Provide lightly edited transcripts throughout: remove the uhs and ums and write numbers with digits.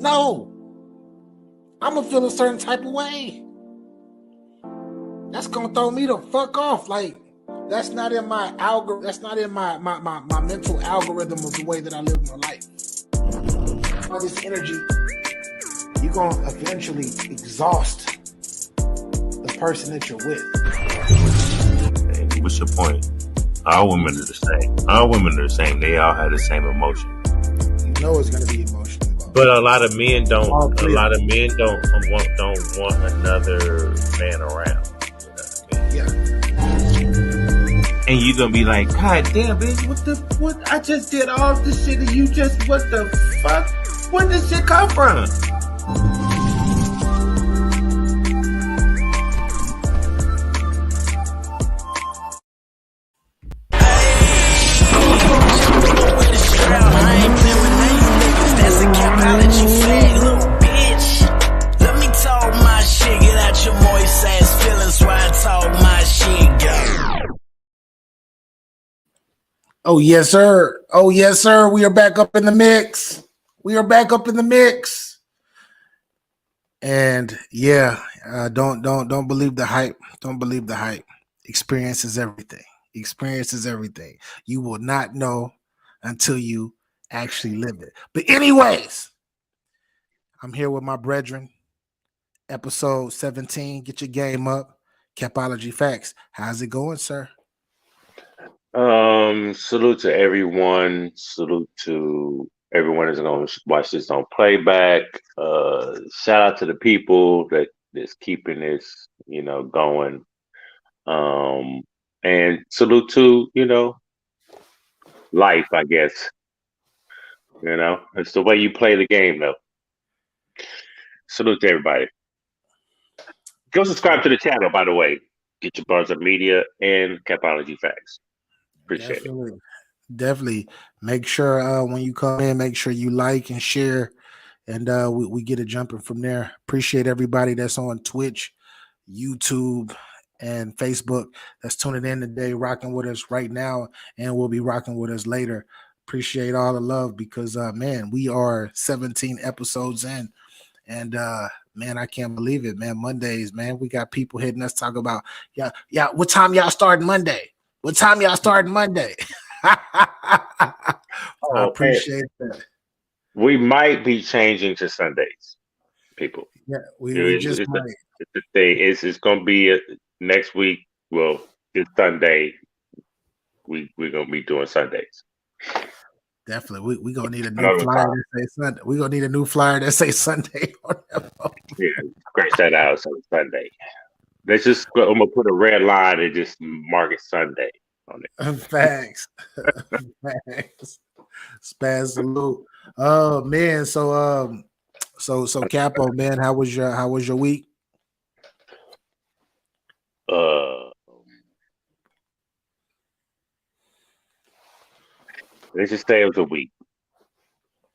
No. I'm gonna feel a certain type of way. That's gonna throw me the fuck off. Like, that's not in my algorithm. That's not in my mental algorithm of the way that I live my life. All this energy, you're gonna eventually exhaust the person that you're with. Hey, what's your point? All women are the same. All women are the same. They all have the same emotion. You know it's gonna be emotional. But a lot of men don't. A lot of men don't want another man around. Yeah. And you gonna be like, God damn, bitch, what? I just did all this shit, and you just, what the fuck? Where did this shit come from? Oh, yes, sir. Oh, yes, sir. We are back up in the mix. We are back up in the mix. And yeah, don't believe the hype. Don't believe the hype. Experience is everything. Experience is everything. You will not know until you actually live it. But anyways, I'm here with my brethren. Episode 17. Get your game up. Capology Facts. How's it going, sir? Salute to everyone. Salute to everyone that's going to watch this on playback. Shout out to the people that's keeping this, going. And salute to, life, I guess. It's the way you play the game, though. Salute to everybody. Go subscribe to the channel, by the way. GetYaBarzUp Media and Capology Facts. Appreciate it. Definitely. Make sure when you come in, make sure you like and share, and we get it jumping from there. Appreciate everybody that's on Twitch, YouTube, and Facebook that's tuning in today, rocking with us right now, and will be rocking with us later. Appreciate all the love because, man, we are 17 episodes in, and man, I can't believe it, man. Mondays, man, we got people hitting us talk about, yeah, what time y'all starting Monday? What time y'all starting Monday? I appreciate that. We might be changing to Sundays, people. Yeah, we just might. It's going to be next week. Well, this Sunday, we're going to be doing Sundays. Definitely, we're gonna need a new flyer that say Sunday. We're gonna need a new flyer that say Sunday on that phone. Yeah, scratch that out. So Sunday. Let's just. I'm gonna put a red line and just mark it Sunday on it. Thanks. Thanks. Spaz salute. Oh man, so Capo, man, how was your week? Let's just say it was a week.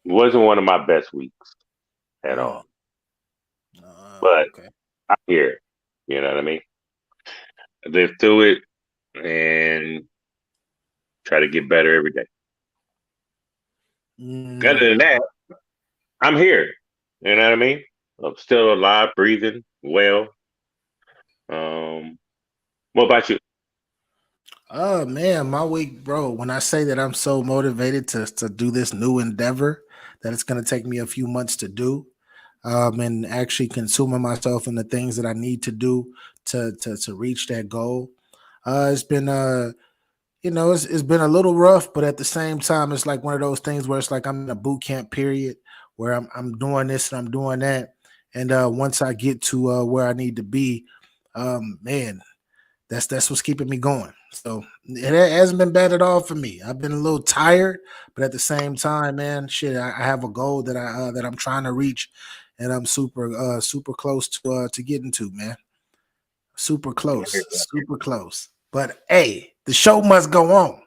It wasn't one of my best weeks at all. But okay. I'm here. You know what I mean? I live through it and try to get better every day. Other than that, I'm here. You know what I mean? I'm still alive, breathing, well. What about you? Oh man, my week, bro. When I say that I'm so motivated to do this new endeavor, that it's going to take me a few months to do, and actually consuming myself in the things that I need to do to reach that goal. It's been it's been a little rough, but at the same time, it's like one of those things where it's like I'm in a boot camp period where I'm doing this and I'm doing that, and once I get to where I need to be, man, that's what's keeping me going. So it hasn't been bad at all for me. I've been a little tired, but at the same time, man, shit, I have a goal that I'm trying to reach, and I'm super close to getting to, man. Super close. But hey, the show must go on.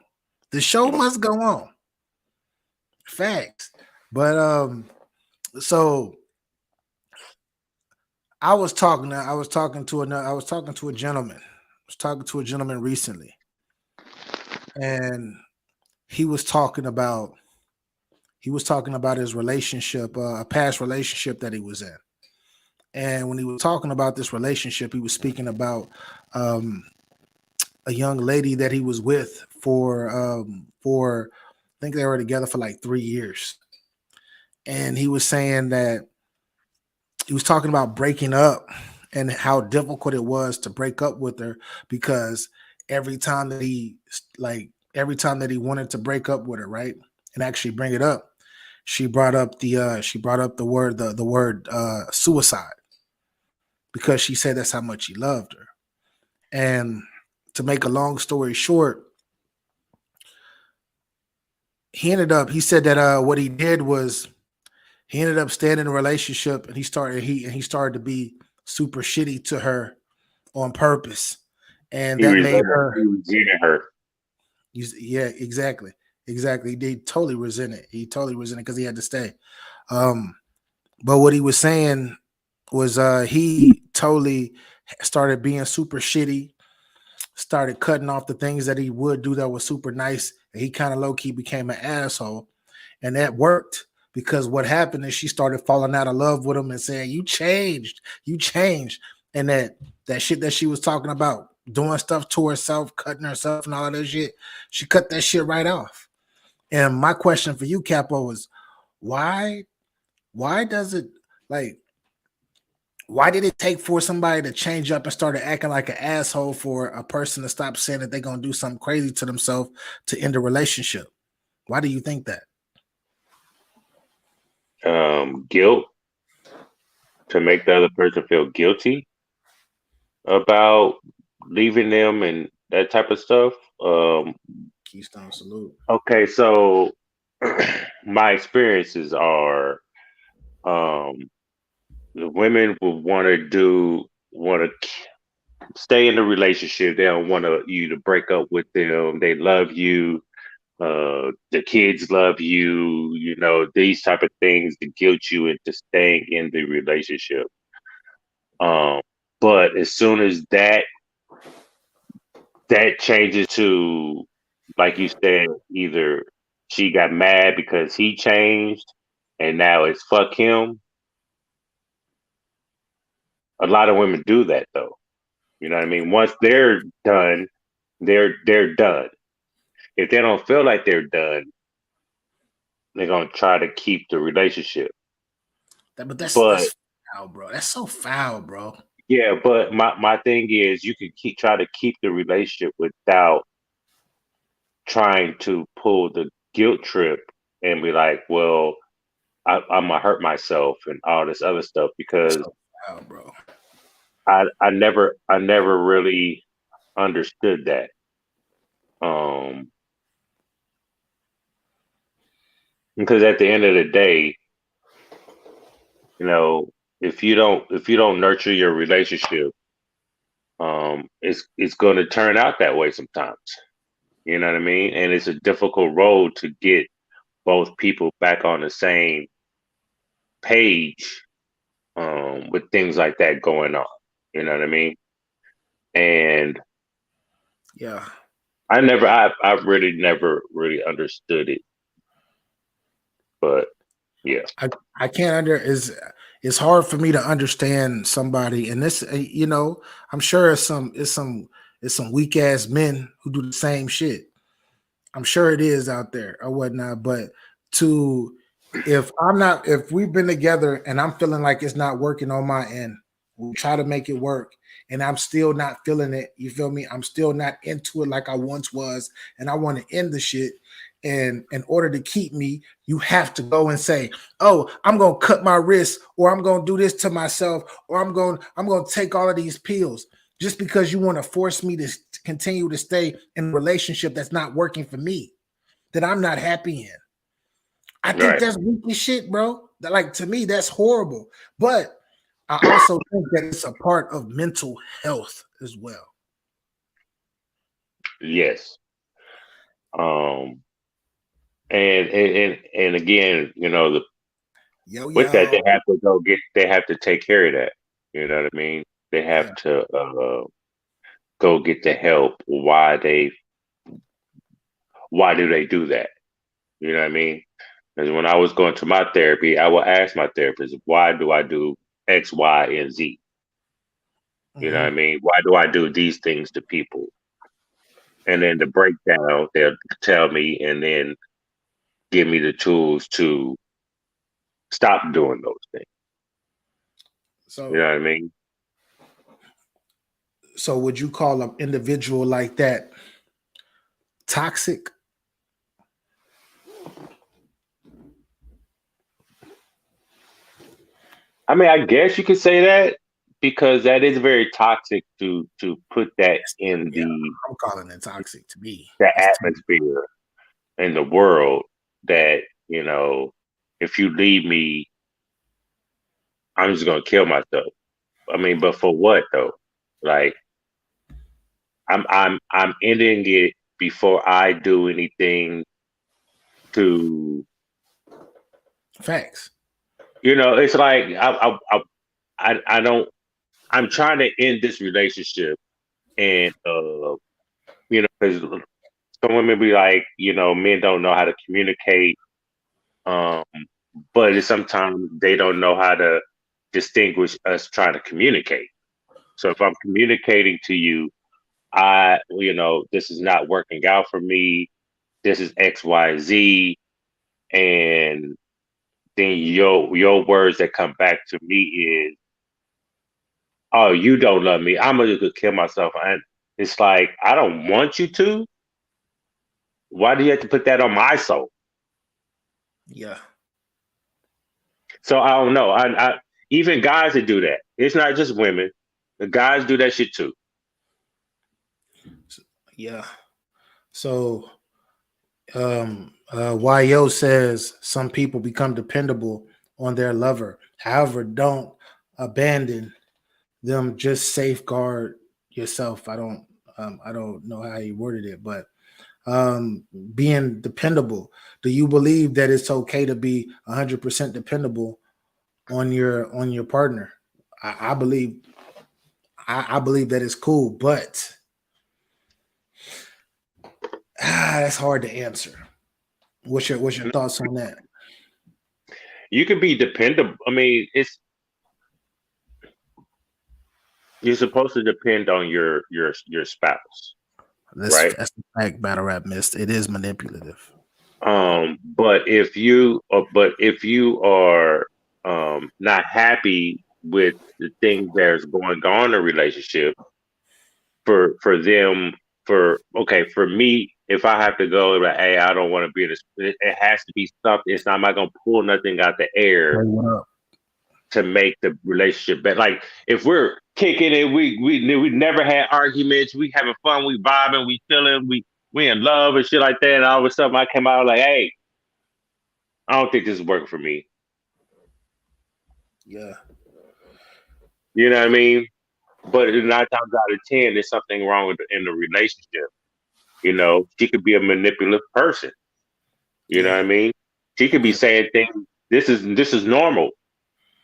The show must go on. Facts. But so I was talking to a gentleman. I was talking to a gentleman recently, and he was talking about he was talking about his relationship, a past relationship that he was in. And when he was talking about this relationship, he was speaking about um, a young lady that he was with for I think they were together for like 3 years. And he was saying that he was talking about breaking up and how difficult it was to break up with her because every time that every time that he wanted to break up with her, right, and actually bring it up, she brought up the word suicide because she said that's how much he loved her. And to make a long story short, he said that what he did was he ended up staying in a relationship and he started to be super shitty to her on purpose. And that made her He resented her. yeah, exactly. Exactly. He totally resent it. He totally resent it because he had to stay. Um, but what he was saying was he totally started being super shitty, started cutting off the things that he would do that was super nice. And he kind of low key became an asshole. And that worked because what happened is she started falling out of love with him and saying, you changed. And that shit that she was talking about, doing stuff to herself, cutting herself and all of that shit, she cut that shit right off. And my question for you, Capo, is why does it like why did it take for somebody to change up and started acting like an asshole for a person to stop saying that they're gonna do something crazy to themselves to end a relationship? Why do you think that? Guilt, to make the other person feel guilty about leaving them and that type of stuff. Keystone salute. Okay, so my experiences are um, the women will want to stay in the relationship. They don't want you to break up with them. They love you. The kids love you. You know, these type of things to guilt you into staying in the relationship. Um, but as soon as that changes to, like you said, either she got mad because he changed, and now it's fuck him. A lot of women do that though. You know what I mean? Once they're done, they're done. If they don't feel like they're done, they're gonna try to keep the relationship. But But that's foul, bro. That's so foul, bro. yeah, but my thing is you can try to keep the relationship without trying to pull the guilt trip and be like, well, I'm gonna hurt myself and all this other stuff because So foul, bro. I never really understood that. Um, because at the end of the day, you know, if you don't nurture your relationship, it's going to turn out that way sometimes. You know what I mean? And it's a difficult road to get both people back on the same page with things like that going on. You know what I mean? And Yeah. I've really never really understood it, but yeah, I I can't under is it's hard for me to understand somebody and this I'm sure it's some weak ass men who do the same shit. I'm sure it is out there or whatnot, but to if we've been together and I'm feeling like it's not working on my end, we try to make it work and I'm still not feeling it. You feel me? I'm still not into it like I once was, and I want to end the shit. And in order to keep me, you have to go and say, "Oh, I'm gonna cut my wrist, or I'm gonna do this to myself, or I'm gonna take all of these pills." Just because you want to force me to continue to stay in a relationship that's not working for me, that I'm not happy in. I think right. that's weak as shit, bro. Like to me, that's horrible. But I also think that it's a part of mental health as well. Yes. Um, and again, Yo, with that, yo. they have to take care of that. You know what I mean? They Yeah. have to go get the help. Why do they do that? You know what I mean? Because when I was going to my therapy, I would ask my therapist, why do I do X, Y, and Z? You know what I mean? Why do I do these things to people? And then the breakdown, they'll tell me and then give me the tools to stop doing those things. So, you know what I mean? So would you call an individual like that toxic? I mean, I guess you could say that because that is very toxic to put that in Yeah, I'm calling it toxic to me. the It's atmosphere in the world that, if you leave me, I'm just gonna kill myself. I mean, but for what though? Like I'm ending it before I do anything to facts. it's like I don't I'm trying to end this relationship and because some women be like, men don't know how to communicate. Um, but sometimes they don't know how to distinguish us trying to communicate. So if I'm communicating to you, this is not working out for me. This is X, Y, Z, and then your words that come back to me is, "Oh, you don't love me. I'm gonna go kill myself." And it's like I don't want you to. Why do you have to put that on my soul? Yeah. So I don't know. I even guys that do that. It's not just women. The guys do that shit too. Yeah. So YO says some people become dependable on their lover. However, don't abandon them, just safeguard yourself. I don't know how he worded it, but being dependable. Do you believe that it's okay to be 100% dependable on your partner? I believe I believe that it's cool, but that's hard to answer. What's your thoughts on that? You can be dependable. I mean, you're supposed to depend on your spouse, right? That's the fact. Battle rap missed. It is manipulative. But if you are not happy with the things that's going on in a relationship, for them, for me, if I have to go like, hey, I don't want to be in this, it has to be something. It's not, I'm not gonna pull nothing out the air Hey, what up? to make the relationship better. Like if we're kicking it, we never had arguments, we having fun, we vibing, we feeling, we in love and shit like that. And all of a sudden I came out like, hey, I don't think this is working for me. Yeah. You know what I mean? But 9 times out of 10, there's something wrong in the relationship. She could be a manipulative person. You know what Yeah. I mean? She could be Yeah. saying things. This is normal.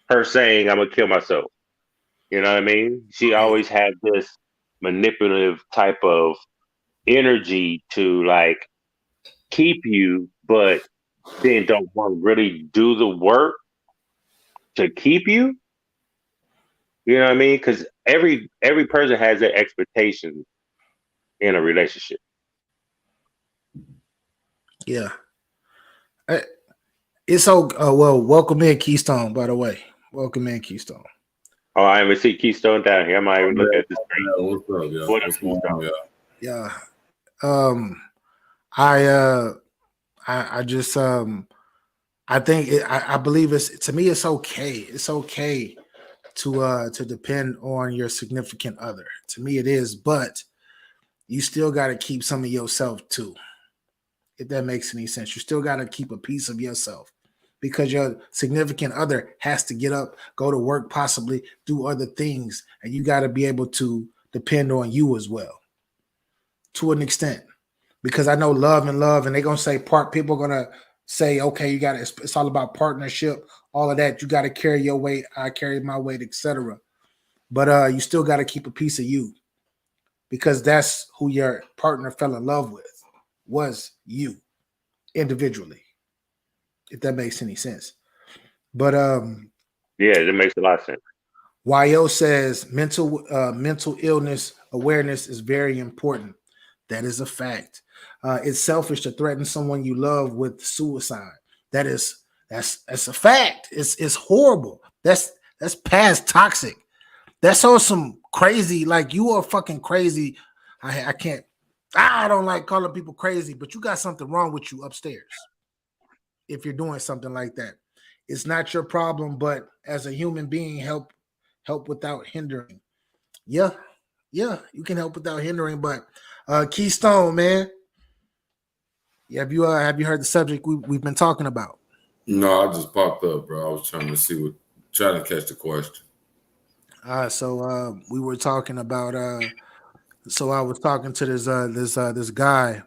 Her saying, "I'm gonna kill myself." You know what I mean? She Yeah. always had this manipulative type of energy to like keep you, but then don't want to really do the work to keep you. You know what I mean? Because every person has their expectations in a relationship. Yeah. Uh, It's so well. Welcome in, Keystone. By the way, welcome in, Keystone. Oh, I even see Keystone down here. I might even look at the screen. What's up, y'all? What up, What's going on, Keystone? y'all? Yeah. Um. I I just I think I believe it's, to me, it's okay. It's okay to depend on your significant other. To me, it is, but you still got to keep some of yourself too. If that makes any sense, you still got to keep a piece of yourself because your significant other has to get up, go to work, possibly do other things, and you got to be able to depend on you as well to an extent. Because I know love and love, and they're gonna say people are gonna say, okay, you got it's all about partnership, all of that. You got to carry your weight, I carry my weight, etc. But you still got to keep a piece of you because that's who your partner fell in love with, was you individually. if that makes any sense. But yeah, it makes a lot of sense. YO says mental illness awareness is very important. That is a fact. It's selfish to threaten someone you love with suicide. That's a fact. It's horrible. That's past toxic. That's all some crazy. Like, you are fucking crazy. I can't. I don't like calling people crazy, but you got something wrong with you upstairs. If you're doing something like that, it's not your problem. But as a human being, help without hindering. Yeah, you can help without hindering. But Keystone, man, have you heard the subject we've been talking about? No, I just popped up, bro. I was trying to catch the question. So we were talking about. So I was talking to this guy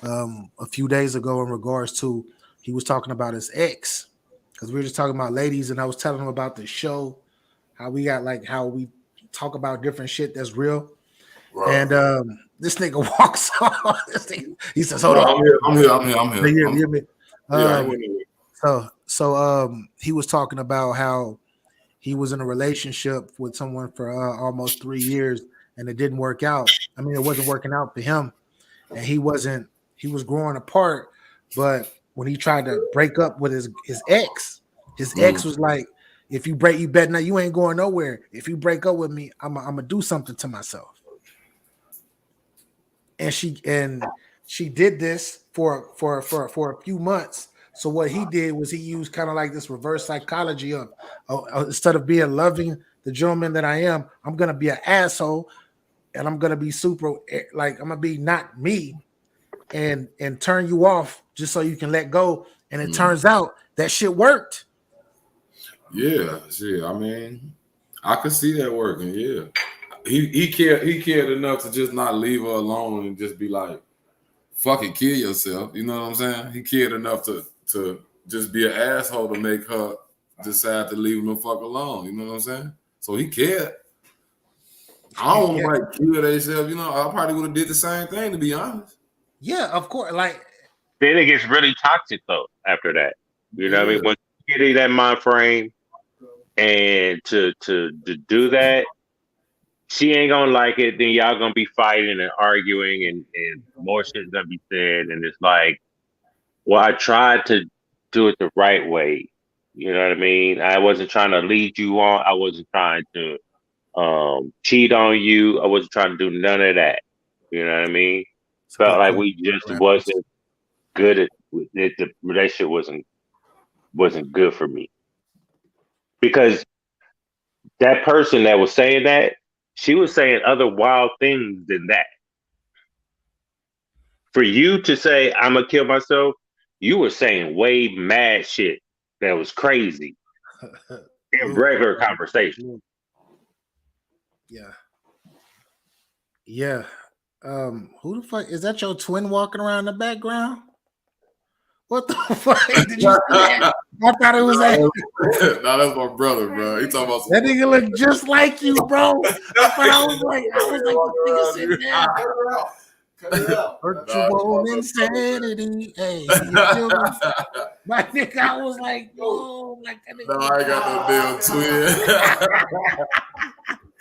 a few days ago in regards to, he was talking about his ex, because we were just talking about ladies, and I was telling him about the show, how we talk about different shit that's real. Right. And this nigga walks on. He says, "Hold on, I'm here. So he was talking about how he was in a relationship with someone for almost 3 years, and it didn't work out. I mean, it wasn't working out for him, and he was growing apart. But when he tried to break up with his ex, ex was like, if you break, you better not, you ain't going nowhere. If you break up with me, I'm gonna do something to myself. And she did this for a few months. So what he did was he used kind of like this reverse psychology of, instead of being loving the gentleman that I am, I'm gonna be an asshole, and I'm gonna be super, like, I'm gonna be not me, and turn you off just so you can let go. And it turns out that shit worked. Yeah, shit. I mean, I could see that working. Yeah, he cared enough to just not leave her alone and just be like, "Fuck it, kill yourself." You know what I'm saying? He cared enough to just be an asshole to make her decide to leave him the fuck alone. You know what I'm saying? So he cared. I don't want to like kill themselves. You know, I probably would have did the same thing, to be honest. Yeah, of course. Like, then it gets really toxic though after that. You know what I mean? When you get in that mind frame, and to do that, she ain't gonna like it. Then y'all gonna be fighting and arguing, and more shit's gonna be said. And it's like, well, I tried to do it the right way. You know what I mean? I wasn't trying to lead you on. I wasn't trying to cheat on you. I wasn't trying to do none of that. You know what I mean? Felt like we just wasn't good at it. The relationship wasn't good for me, because that person that was saying that, she was saying other wild things than that. For you to say, I'm gonna kill myself, you were saying way mad shit that was crazy in regular conversation. Yeah. Who the fuck is that? Your twin walking around in the background? What the fuck did you say? I thought it was that. No, that's my brother, bro. He talking about that nigga look just like you, bro. I thought I was like, this nigga sitting down. Virtual insanity. Hey, my nigga, I was like, whoa, like that nigga. No, I ain't got no damn twin.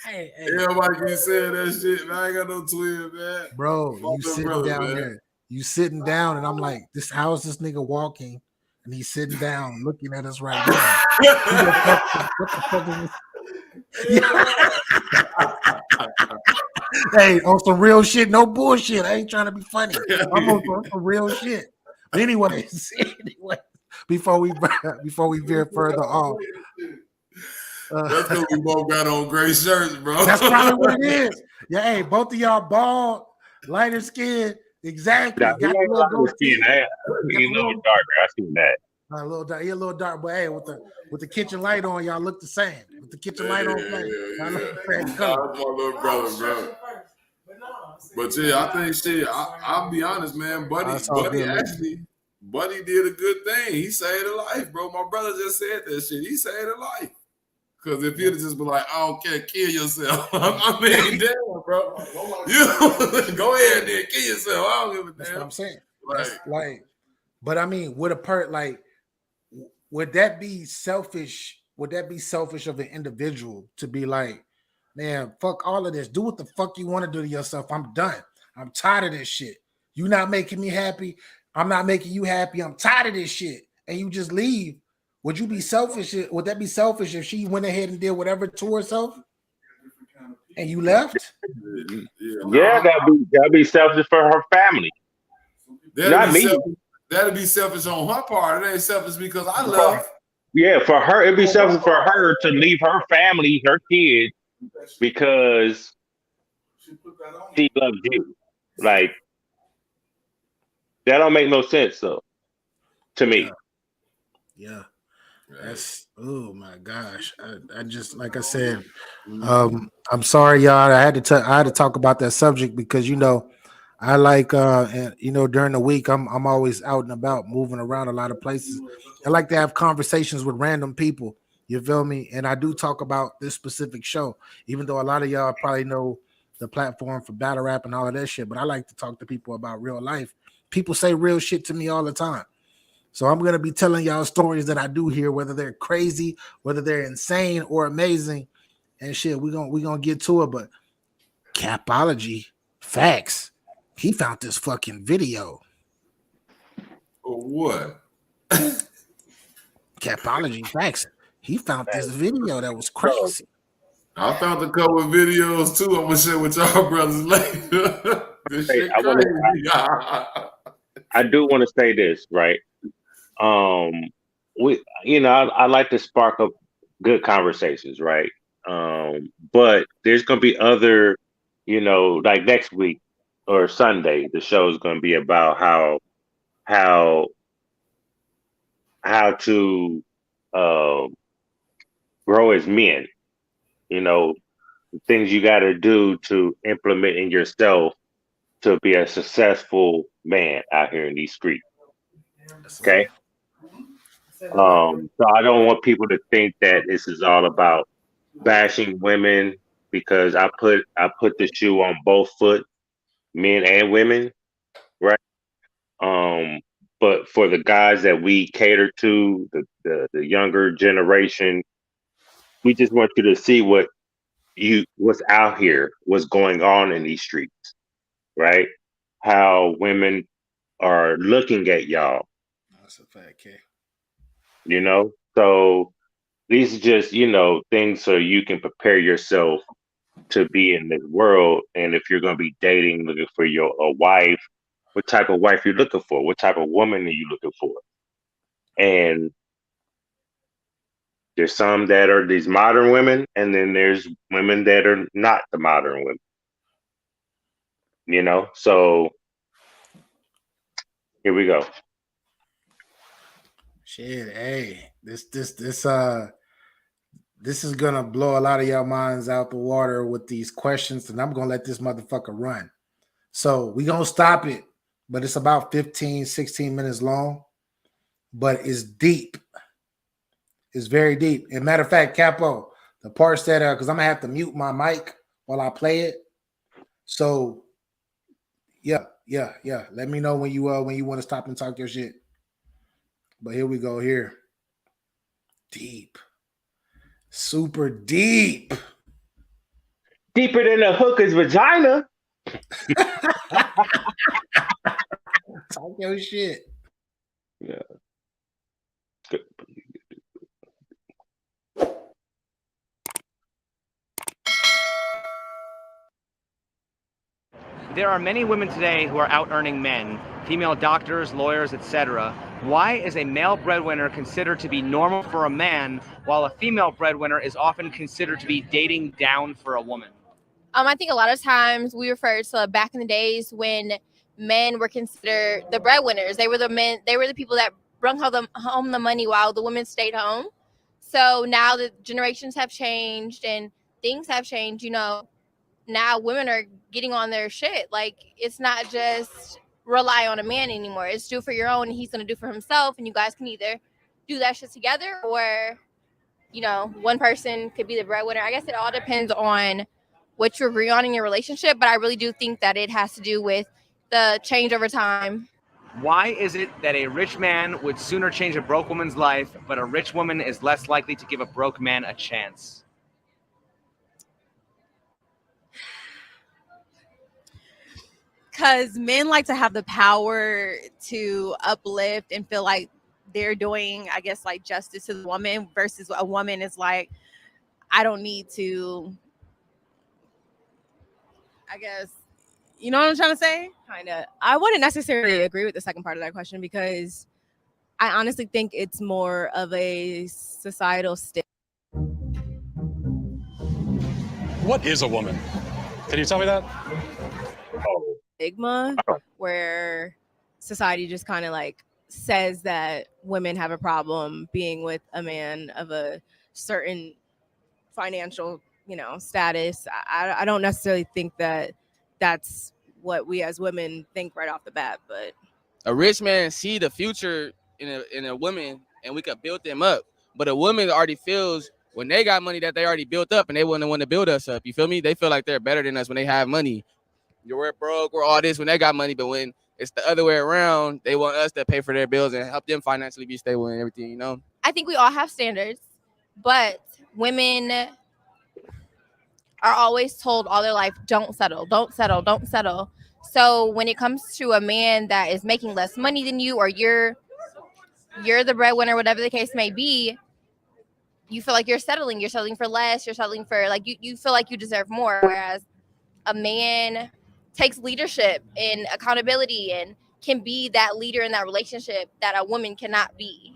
Hey. Everybody keep saying that shit, man. I ain't got no twin, man. Bro, you sitting down there. You sitting down, and I'm like, how is this nigga walking? And he's sitting down looking at us right now. What the fuck is this? Hey, on some real shit, no bullshit. I ain't trying to be funny. I'm on some real shit. But anyways, before we veer further off. That's because we both got on gray shirts, bro. That's probably what it is. Yeah, hey, both of y'all bald, lighter skin. Exactly. Nah, got a little skin. He's a little darker. I seen that. A little dark. You're a little dark, but hey, with the kitchen light on, y'all look the same. With the kitchen light on, That's my little brother, bro. But yeah, I think shit. I'll be honest, man. Buddy did a good thing. He saved a life, bro. My brother just said that shit. He saved a life. Because if you'd just been like, I don't care, kill yourself. I mean, damn, bro. You go ahead then, kill yourself. I don't give a damn. That's what I'm saying. Like, but I mean, with a part, like, would that be selfish? Would that be selfish of an individual to be like, man, fuck all of this. Do what the fuck you want to do to yourself. I'm done. I'm tired of this shit. You not making me happy. I'm not making you happy. I'm tired of this shit. And you just leave. Would you be selfish? Would that be selfish if she went ahead and did whatever to herself and you left? Yeah, that'd be selfish for her family. Not me. That'd be selfish on her part. It ain't selfish because I left. Yeah, for her, it'd be selfish for her to leave her family, her kids, because she loves you. Like, that don't make no sense, though, to me. Yeah. That's, oh my gosh. I just, like I said, I'm sorry, y'all. I had to talk about that subject because, you know, I like and you know, during the week I'm always out and about, moving around a lot of places. I like to have conversations with random people. You feel me? And I do talk about this specific show, even though a lot of y'all probably know the platform for battle rap and all of that shit. But I like to talk to people about real life. People say real shit to me all the time. So I'm gonna be telling y'all stories that I do hear, whether they're crazy, whether they're insane or amazing, and shit. We're gonna get to it, but Capology, facts. He found this fucking video. Or what? Capology, facts. He found this video that was crazy. I found a couple of videos too. I'm gonna share with y'all brothers later. This shit crazy. I do want to say this, right? I like to spark up good conversations, right? But there's gonna be other, like next week or Sunday, the show is gonna be about how to grow as men. Things you got to do to implement in yourself to be a successful man out here in these streets. Okay. So I don't want people to think that this is all about bashing women, because I put the shoe on both foot, men and women, right? But for the guys that we cater to, the younger generation, we just want you to see what's out here, what's going on in these streets, right? How women are looking at y'all. That's a fact, K. So these are just, things so you can prepare yourself to be in this world. And if you're going to be dating, looking for a wife, what type of wife you're looking for? What type of woman are you looking for? And there's some that are these modern women, and then there's women that are not the modern women. So here we go. Shit, hey, this is gonna blow a lot of y'all minds out the water with these questions, and I'm gonna let this motherfucker run. So we gonna stop it, but it's about 15, 16 minutes long, but it's deep. It's very deep. And matter of fact, Capo, the parts that because I'm gonna have to mute my mic while I play it. So yeah. Let me know when you want to stop and talk your shit. But here we go. Here. Deep. Super deep. Deeper than a hooker's vagina. Talk your shit. Yeah. There are many women today who are out earning men, female doctors, lawyers, etc. Why is a male breadwinner considered to be normal for a man, while a female breadwinner is often considered to be dating down for a woman? I think a lot of times we refer to back in the days when men were considered the breadwinners. They were the men. They were the people that brought home the money while the women stayed home. So now the generations have changed and things have changed. Now women are getting on their shit. Like, it's not just rely on a man anymore. It's do for your own, and he's going to do for himself. And you guys can either do that shit together, or, one person could be the breadwinner. I guess it all depends on what you agree on in your relationship. But I really do think that it has to do with the change over time. Why is it that a rich man would sooner change a broke woman's life, but a rich woman is less likely to give a broke man a chance? Because men like to have the power to uplift and feel like they're doing, I guess, like justice to the woman, versus a woman is like, I don't need to, I guess, you know what I'm trying to say? Kind of. I wouldn't necessarily agree with the second part of that question, because I honestly think it's more of a societal stigma. What is a woman? Can you tell me that? Stigma where society just kind of like says that women have a problem being with a man of a certain financial, status. I don't necessarily think that that's what we as women think right off the bat, but a rich man see the future in a woman, and we could build them up. But a woman already feels when they got money that they already built up, and they wouldn't want to build us up. You feel me? They feel like they're better than us when they have money. We're broke, we're all this when they got money, but when it's the other way around, they want us to pay for their bills and help them financially be stable and everything, I think we all have standards, but women are always told all their life, don't settle, don't settle, don't settle. So when it comes to a man that is making less money than you, or you're the breadwinner, whatever the case may be, you feel like you're settling for less, you're settling for like you feel like you deserve more. Whereas a man takes leadership and accountability and can be that leader in that relationship that a woman cannot be.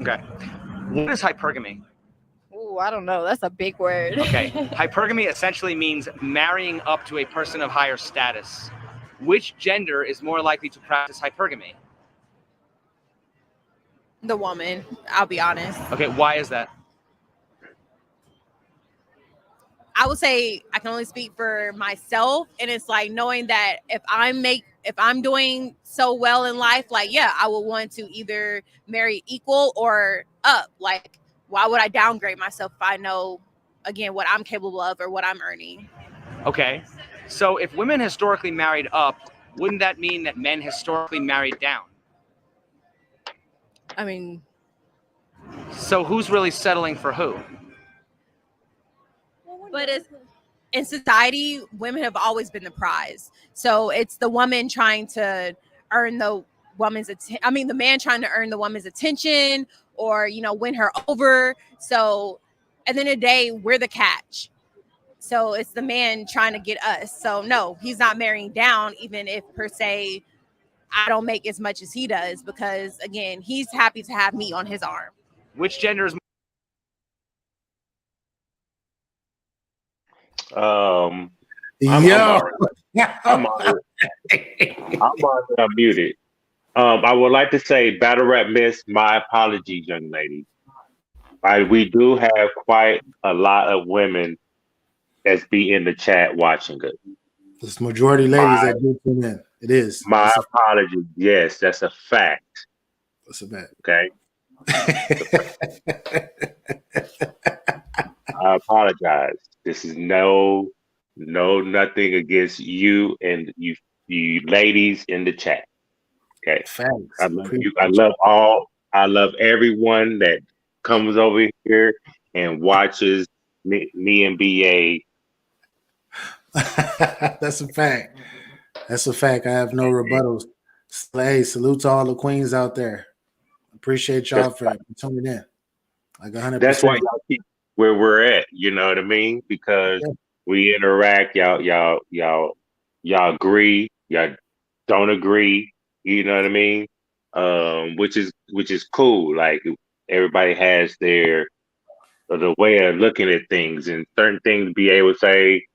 Okay. What is hypergamy? Ooh, I don't know. That's a big word. Okay. Hypergamy essentially means marrying up to a person of higher status. Which gender is more likely to practice hypergamy? The woman, I'll be honest. Okay, why is that? I would say I can only speak for myself, and it's like knowing that if I'm doing so well in life, like, yeah, I will want to either marry equal or up. Like, why would I downgrade myself if I know, again, what I'm capable of or what I'm earning? Okay, so if women historically married up, wouldn't that mean that men historically married down? I mean, so who's really settling for who? But in society, women have always been the prize. So it's the woman trying to earn the the man trying to earn the woman's attention, or, win her over. So at the end of the day, we're the catch. So it's the man trying to get us. So no, he's not marrying down, even if per se I don't make as much as he does, because again, he's happy to have me on his arm. Which gender is I'm unmuted. I would like to say, Battle Rap Miss, my apologies, young lady. We do have quite a lot of women that's be in the chat watching it. It's majority ladies that do tune in. It is. My apologies. Yes, that's a fact. That's a fact. Okay. I apologize. This is nothing against you and you ladies in the chat. Okay. Thanks. I love you. I love everyone that comes over here and watches me and BA. That's a fact. That's a fact. I have no rebuttals. Hey, salute to all the queens out there. Appreciate y'all for tuning in. Like 100%. That's why y'all keep where we're at. You know what I mean? Because we interact. Y'all agree. Y'all don't agree. You know what I mean? Which is cool. Like everybody has the way of looking at things, and certain things be able to say,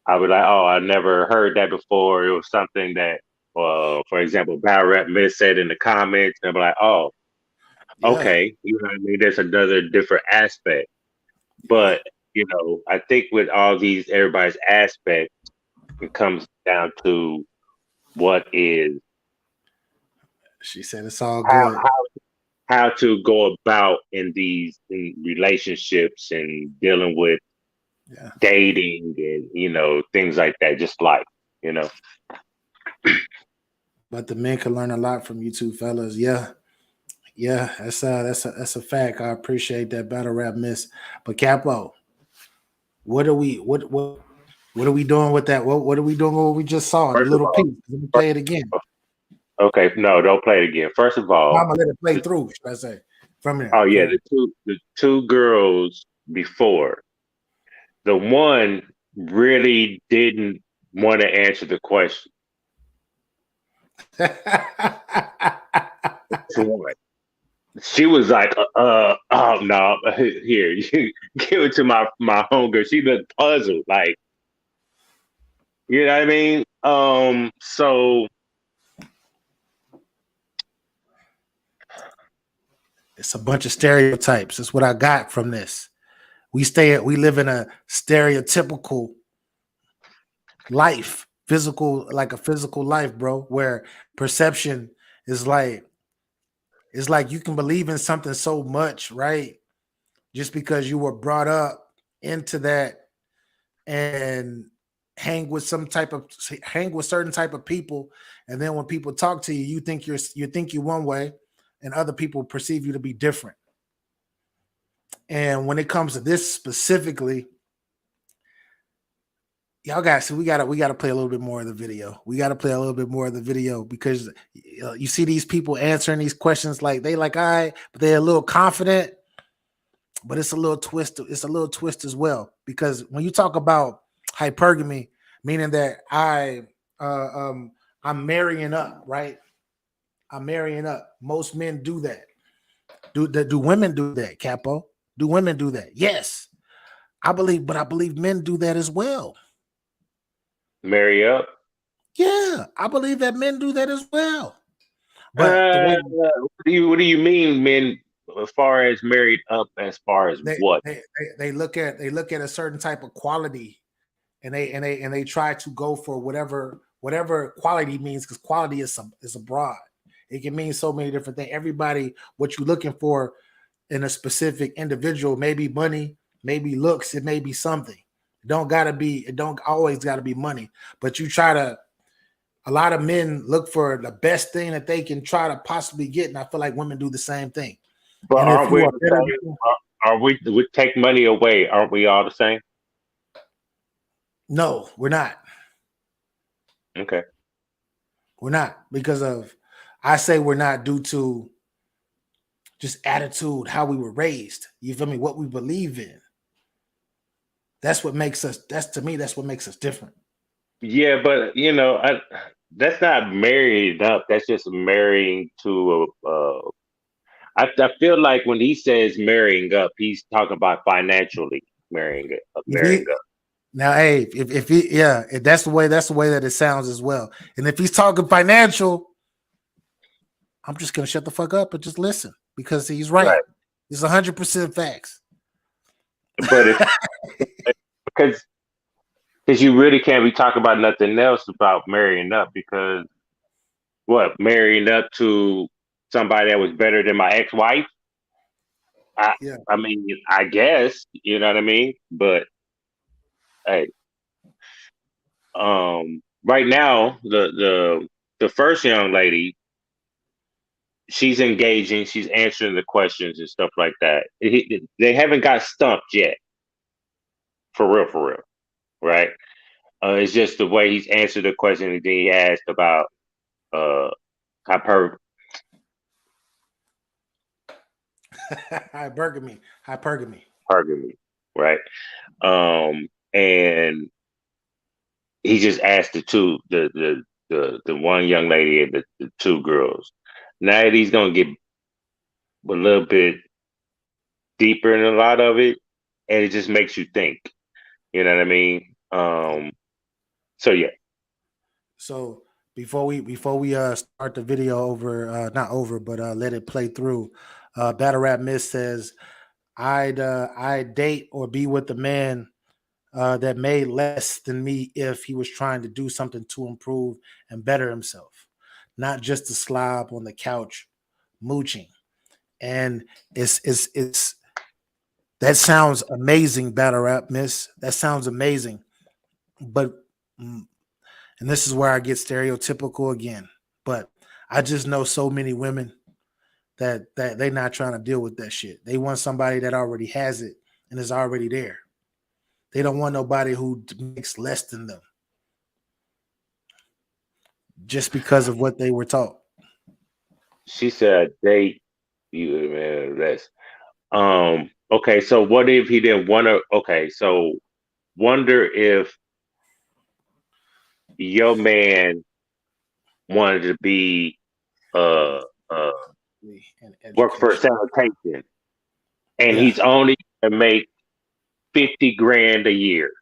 I would like, oh, I never heard that before. It was something that, for example, Battle Rap Miss said in the comments, and I'm like, oh, okay, you know what I mean? There's another different aspect. But, I think with all these, everybody's aspect, it comes down to what is. She said it's all good. How to go about in relationships and dealing with dating and, things like that, just life, but the men can learn a lot from you two fellas. Yeah. That's a fact. I appreciate that battle rap miss. But Capo, what are we doing with that? What are we doing with what we just saw? The First of little all, piece. Let me play it again. okay, no, don't play it again. First of all, I'm gonna let it play through, should I say? From there. oh yeah, Okay. the two girls before, the one really didn't want to answer the question. She was like, oh no, here, you give it to my homegirl. She looked puzzled, like, you know what I mean? So It's a bunch of stereotypes. That's what I got from this. We live in a stereotypical life, like a physical life, bro, where perception is like, it's like you can believe in something so much, right? Just because you were brought up into that and hang with certain type of people, and then when people talk to you, you think you're one way, and other people perceive you to be different. And when it comes to this specifically, y'all guys, so we gotta play a little bit more of the video. We gotta play a little bit more of the video because you see these people answering these questions like they like, all right, but they're a little confident, but it's a little twist. It's a little twist as well, because when you talk about hypergamy, meaning that I'm marrying up, right? I'm marrying up. Most men do that. Do women do that, Capo? Do women do that? Yes. I believe men do that as well. marry up. Yeah, I believe that men do that as well. But What do you mean, men? As far as married up, as far as what? they look at a certain type of quality, and they try to go for whatever quality means, because quality is broad. It can mean so many different things. Everybody, what you're looking for in a specific individual, maybe money, maybe looks, it may be something. It don't always gotta be money, but a lot of men look for the best thing that they can try to possibly get, and I feel like women do the same thing. But And aren't we the same? Are we take money away? Aren't we all the same? No, we're not. Okay. We're not, because I say we're not due to just attitude, how we were raised. You feel me? What we believe in. That's what makes us different. Yeah, but that's not married up. That's just marrying to I feel like when he says marrying up, he's talking about financially marrying up. Now, hey, if that's the way that it sounds as well. And if he's talking financial, I'm just gonna shut the fuck up and just listen, because he's right. It's 100% facts. But because you really can't be talking about nothing else about marrying up, because marrying up to somebody that was better than my ex-wife? I mean, I guess, you know what I mean? But hey, right now, the first young lady, she's engaging, she's answering the questions and stuff like that. They haven't got stumped yet. For real, right? It's just the way he's answered the question, and then he asked about hypergamy. Hypergamy, right? And he just asked the one young lady and the two girls. Now he's gonna get a little bit deeper in a lot of it, and it just makes you think. You know what I mean? So yeah. So before we start the video over, not over, but let it play through. Battle Rap Miss says, I'd date or be with a man that made less than me if he was trying to do something to improve and better himself, not just to slob on the couch mooching. And it's that sounds amazing, Battle Rap Miss. That sounds amazing. But and this is where I get stereotypical again. But I just know so many women that they're not trying to deal with that shit. They want somebody that already has it and is already there. They don't want nobody who makes less than them just because of what they were taught. She said date you, man. That's okay. So what if he didn't want to? Okay, so wonder if your man wanted to be uh uh In work for education. sanitation, and Yeah. he's only gonna make 50 grand a year,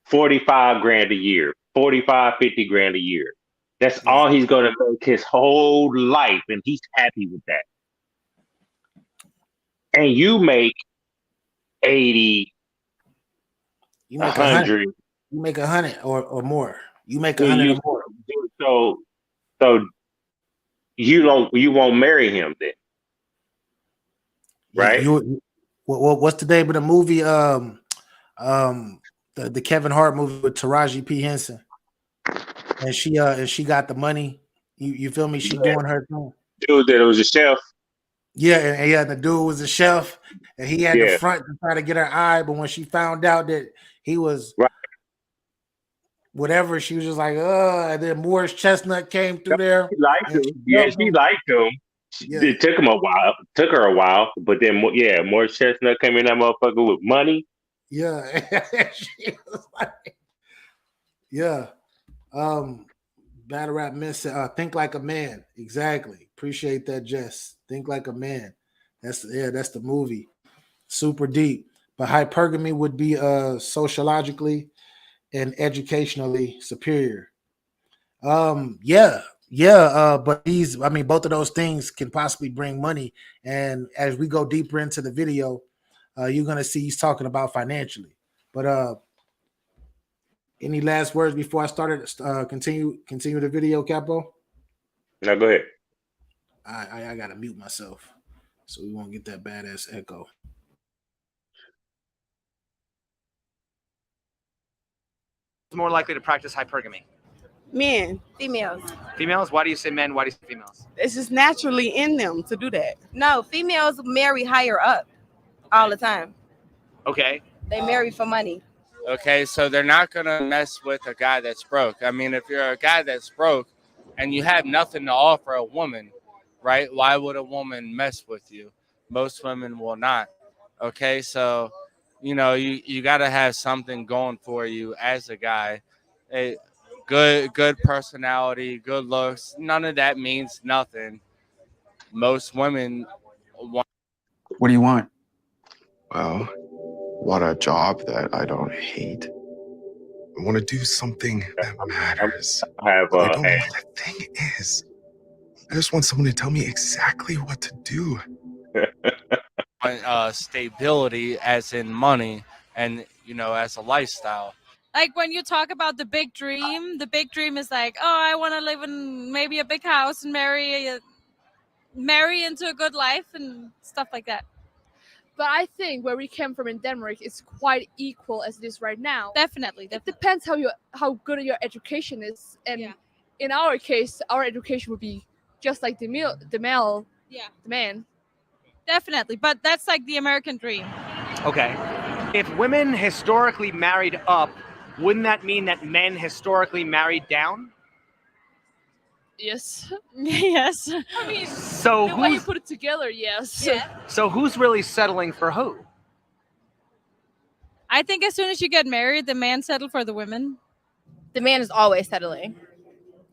45 grand a year, 45, 50 grand a year. That's Yeah. all he's gonna make his whole life, and he's happy with that. And you make 80, You make 100. 100. You make 100 or more. You make Yeah, 100 you or more. so you won't marry him then, right? What's the name of the movie? The Kevin Hart movie with Taraji P. Henson, and she got the money. You feel me? She Yeah, doing her thing. dude, that was a chef. Yeah, and yeah, the dude was a chef, and he had the Yeah, front to try to get her eye, but when she found out that he was right. whatever, she was just like, and then Morris Chestnut came through there She liked and she him. Yeah, dumped she him. liked him. Yeah, It took him a while. Took her a while, but then yeah, more chestnut came in that motherfucker with money. yeah. She was like, yeah. Battle rap miss think like a man. Exactly. Appreciate that, Jess. Think like a man. That's the movie. Super deep. But hypergamy would be sociologically and educationally superior. But both of those things can possibly bring money. And as we go deeper into the video, you're gonna see he's talking about financially. But any last words before I started? Continue the video, Capo. Now go ahead. I gotta mute myself so we won't get that badass echo. More likely to practice hypergamy? Men. Females. Females? Why do you say men? Why do you say females? It's just naturally in them to do that. No, females marry higher up all the time. Okay. They marry for money. Okay, so they're not gonna mess with a guy that's broke. I mean, if you're a guy that's broke and you have nothing to offer a woman, right? Why would a woman mess with you? Most women will not. Okay, so you got to have something going for you as a guy. A good personality, good looks. None of that means nothing. Most women want. What do you want? Well, want a job that I don't hate. I want to do something that matters. I have But I don't know what that thing is. I just want someone to tell me exactly what to do. Stability, as in money, and as a lifestyle. Like when you talk about the big dream is like, oh, I want to live in maybe a big house and marry into a good life and stuff like that. But I think where we came from in Denmark is quite equal as it is right now. Definitely. It depends how good your education is, and in our case, our education would be just like the man. Definitely, but that's like the American dream. Okay. If women historically married up, wouldn't that mean that men historically married down? Yes. Yes. I mean, so the way you put it together, yes. Yeah. So who's really settling for who? I think as soon as you get married, the man settled for the women. The man is always settling.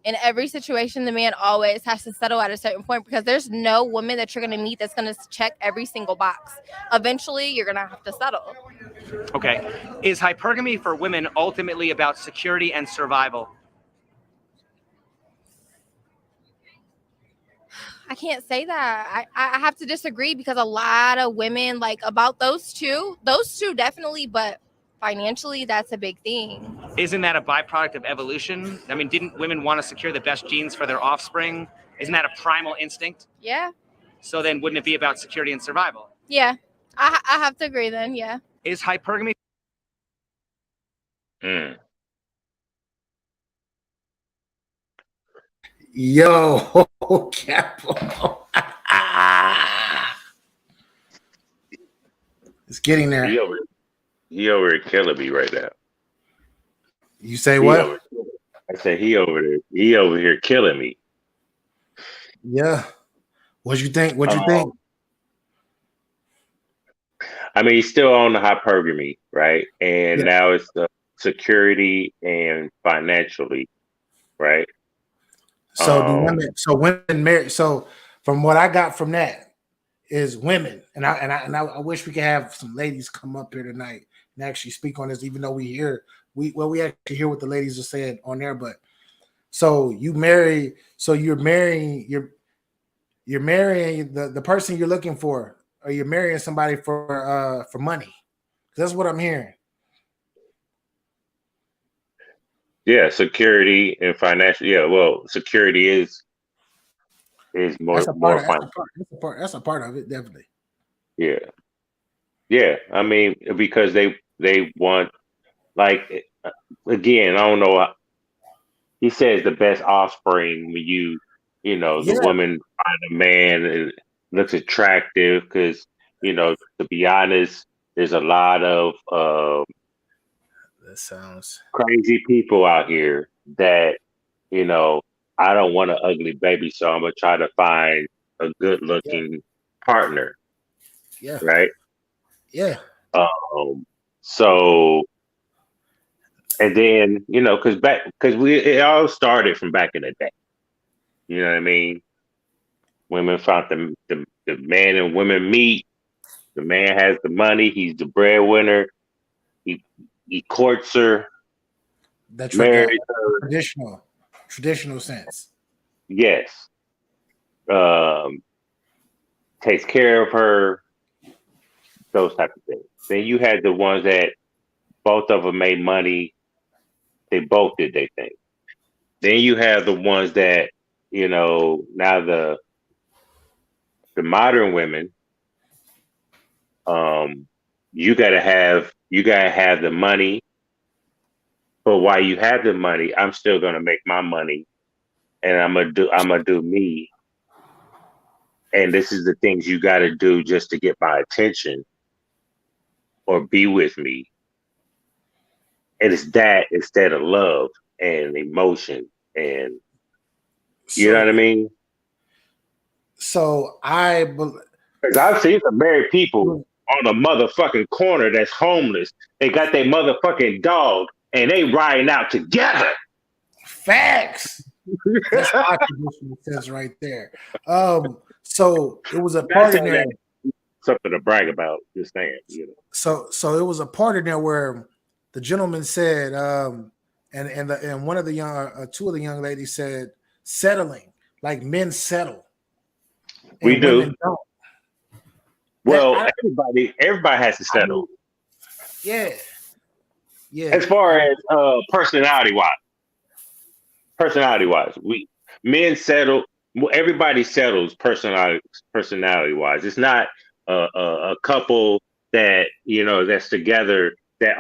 In every situation, the man always has to settle at a certain point because there's no woman that you're going to meet that's going to check every single box. Eventually, you're going to have to settle. Okay. Is hypergamy for women ultimately about security and survival? I can't say that. I have to disagree because a lot of women, like, about those two definitely, but financially, that's a big thing. Isn't that a byproduct of evolution? I mean, didn't women want to secure the best genes for their offspring? Isn't that a primal instinct? Yeah. So then wouldn't it be about security and survival? Yeah. I have to agree then, yeah. Is hypergamy... Yo, Capo. It's getting there. He over here killing me right now. You say He what? I said he over there. He over here killing me. Yeah. What you think? What you think? I mean, he's still on the hypergamy, right? And Yeah. now it's the security and financially, right? So do women? So women marry. So from what I got from that is women, and I wish we could have some ladies come up here tonight and actually speak on this, even though we actually hear what the ladies are saying on there. But so you're marrying the person you're looking for, or you're marrying somebody for money. That's what I'm hearing. Yeah, security and financial. Yeah, well, security is more That's a more part. fun. That's a part of it, definitely. Yeah, yeah. I mean, because they want, like, again, I don't know. He says the best offspring when the Yeah. woman find a man and looks attractive, because to be honest, there's a lot of That sounds crazy people out here that I don't want an ugly baby, so I'm gonna try to find a good looking partner, yeah. right? Yeah. So, and then because it all started from back in the day. You know what I mean? Women found the man and women meet. The man has the money. He's the breadwinner. He courts her, marries her. Traditional sense. Yes. Takes care of her. Those type of things. Then you had the ones that both of them made money. They both did their thing. Then you have the ones that now the modern women. You gotta have the money, but while you have the money, I'm still gonna make my money, and I'm gonna do me. And this is the things you got to do just to get my attention or be with me. And it's that instead of love and emotion, and you know what I mean? So because I've seen some married people on a motherfucking corner that's homeless. They got their motherfucking dog and they riding out together. Facts. That's my traditional sense right there. So it was a part in there. Something to brag about, just saying. So it was a part in there where the gentleman said, and one of the two of the young ladies said, settling, like men settle. We and do. Women don't. Well, everybody has to settle. Yeah. As far as personality wise, men settle. Everybody settles personality wise. It's not a couple that that's together that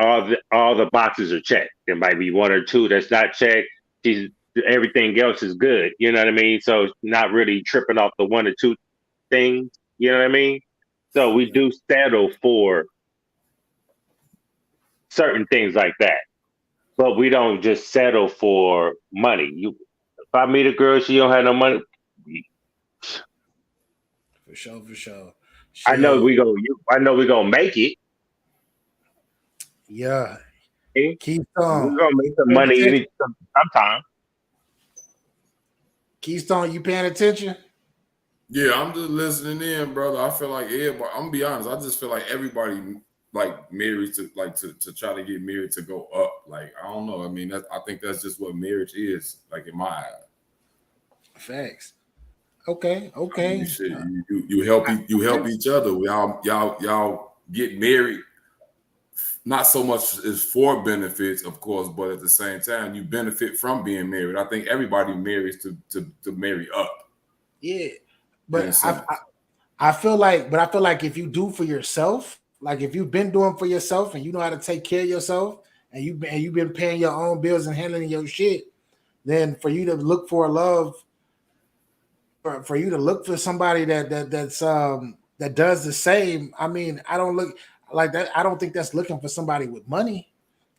all the boxes are checked. There might be one or two that's not checked. Everything else is good. You know what I mean? So it's not really tripping off the one or two things. You know what I mean? So we do settle for certain things like that, but we don't just settle for money. If I meet a girl, she don't have no money. For sure. I know we gonna make it. Yeah. Keystone. We're gonna make some money sometime. Keystone, you paying attention? Yeah, I'm just listening in, brother. I feel like everybody. I'm gonna be honest. I just feel like everybody like married to to try to get married to go up. Like I don't know. I mean, I think that's just what marriage is. Like in my eye. Facts. Okay. I mean, you help each other. Y'all get married. Not so much as for benefits, of course, but at the same time, you benefit from being married. I think everybody marries to marry up. Yeah, but I feel like if you do for yourself, like if you've been doing for yourself and you know how to take care of yourself, and you've been paying your own bills and handling your shit, then for you to look for a love for you to look for somebody that does the same. I mean, I don't look like that. I don't think that's looking for somebody with money.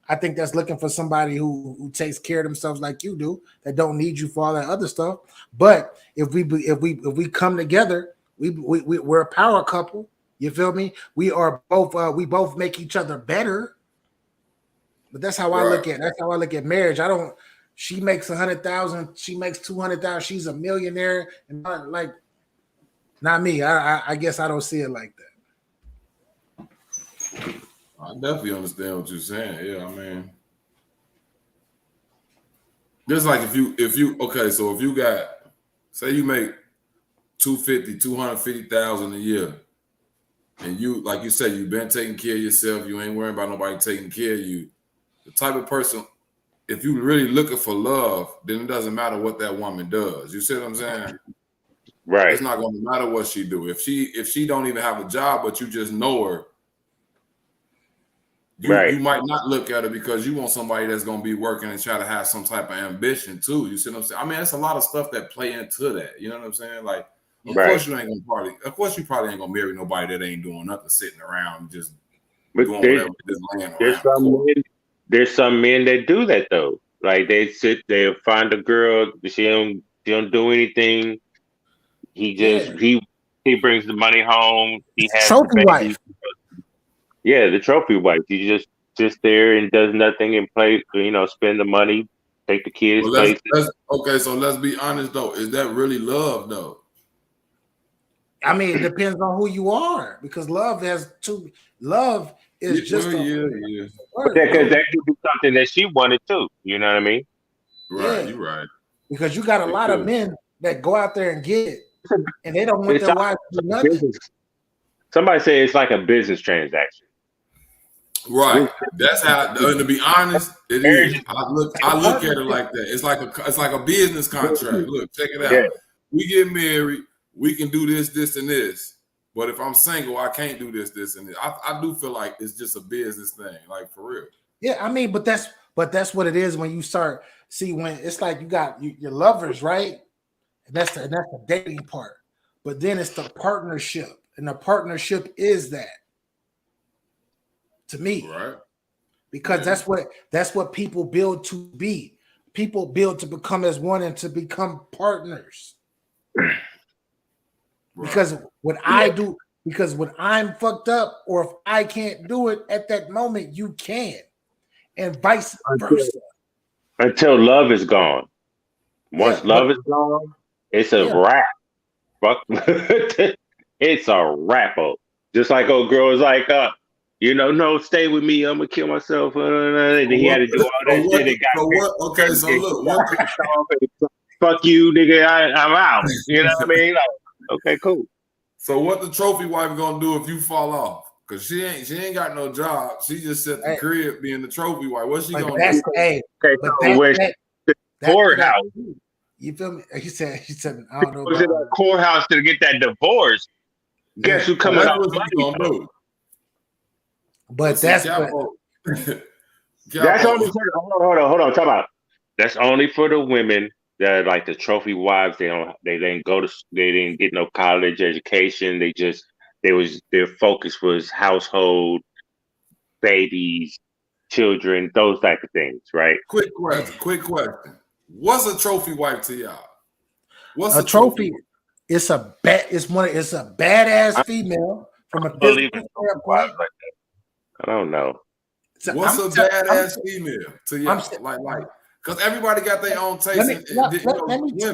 I think that's looking for somebody who takes care of themselves like you do, that don't need you for all that other stuff. But if we come together, we're a power couple. You feel me? We are both we both make each other better. But that's how I look at it. That's how I look at marriage. I don't. She makes 100,000. She makes 200,000. She's a millionaire, and not me. I guess I don't see it like that. I definitely understand what you're saying. Yeah, I mean, just like if you okay, so if you got, say you make 250,000 a year, and you, like you said, you've been taking care of yourself, you ain't worrying about nobody taking care of you. The type of person, if you really looking for love, then it doesn't matter what that woman does. You see what I'm saying? Right. It's not going to matter what she do. If she don't even have a job, but you just know her, you might not look at her because you want somebody that's going to be working and try to have some type of ambition too. You see what I'm saying? I mean, it's a lot of stuff that play into that. You know what I'm saying? Like, of course you ain't gonna probably ain't gonna marry nobody that ain't doing nothing, sitting around just doing whatever, just laying around. There's some men that do that though. Like they'll find a girl, she don't do anything. He brings the money home. He has trophy the baby. wife. Yeah, the trophy wife. He just sits there and does nothing and play. Spend the money, take the kids. Okay, so let's be honest though. Is that really love though? I mean, it depends on who you are, because love is just because that could be something that she wanted too. You know what I mean? Right, you're right. Because you got a lot of men that go out there and get it, and they don't want their wife to do nothing. Somebody say it's like a business transaction. Right. That's how. To be honest, it is. I look at it like that. It's like a business contract. Look, check it out. Yeah. We get married. We can do this, this, and this. But if I'm single, I can't do this, this, and this. I do feel like it's just a business thing, like for real. Yeah, I mean, but that's what it is when you start when it's like you got your lovers, right? And that's the dating part. But then it's the partnership, and the partnership is that, to me, right? Because that's what people build to be. People build to become as one and to become partners. Because when I'm fucked up, or if I can't do it at that moment, you can, and vice versa. Until love is gone. Once love is gone, it's a wrap. Fuck, it's a wrap-up. Just like old girl is like, no, stay with me. I'm gonna kill myself. And he had to do all that shit. So look, fuck you, nigga. I'm out. You know what I mean? Like, okay, cool. So what the trophy wife gonna do if you fall off? Cause she ain't got no job. She just set the crib being the trophy wife. What's she gonna do? Courthouse. You feel me? He said, I don't know. Was it a courthouse to get that divorce? Guess who coming out? But that's only for hold on. Talk about. That's only for the women that like the trophy wives. They didn't get no college education. Their focus was household, babies, children, those type of things, right? Quick question. What's a trophy wife to y'all? What's a trophy? It's a badass female from a physical standpoint. I don't know. What's a badass female to y'all? Like, because everybody got their own taste. I'm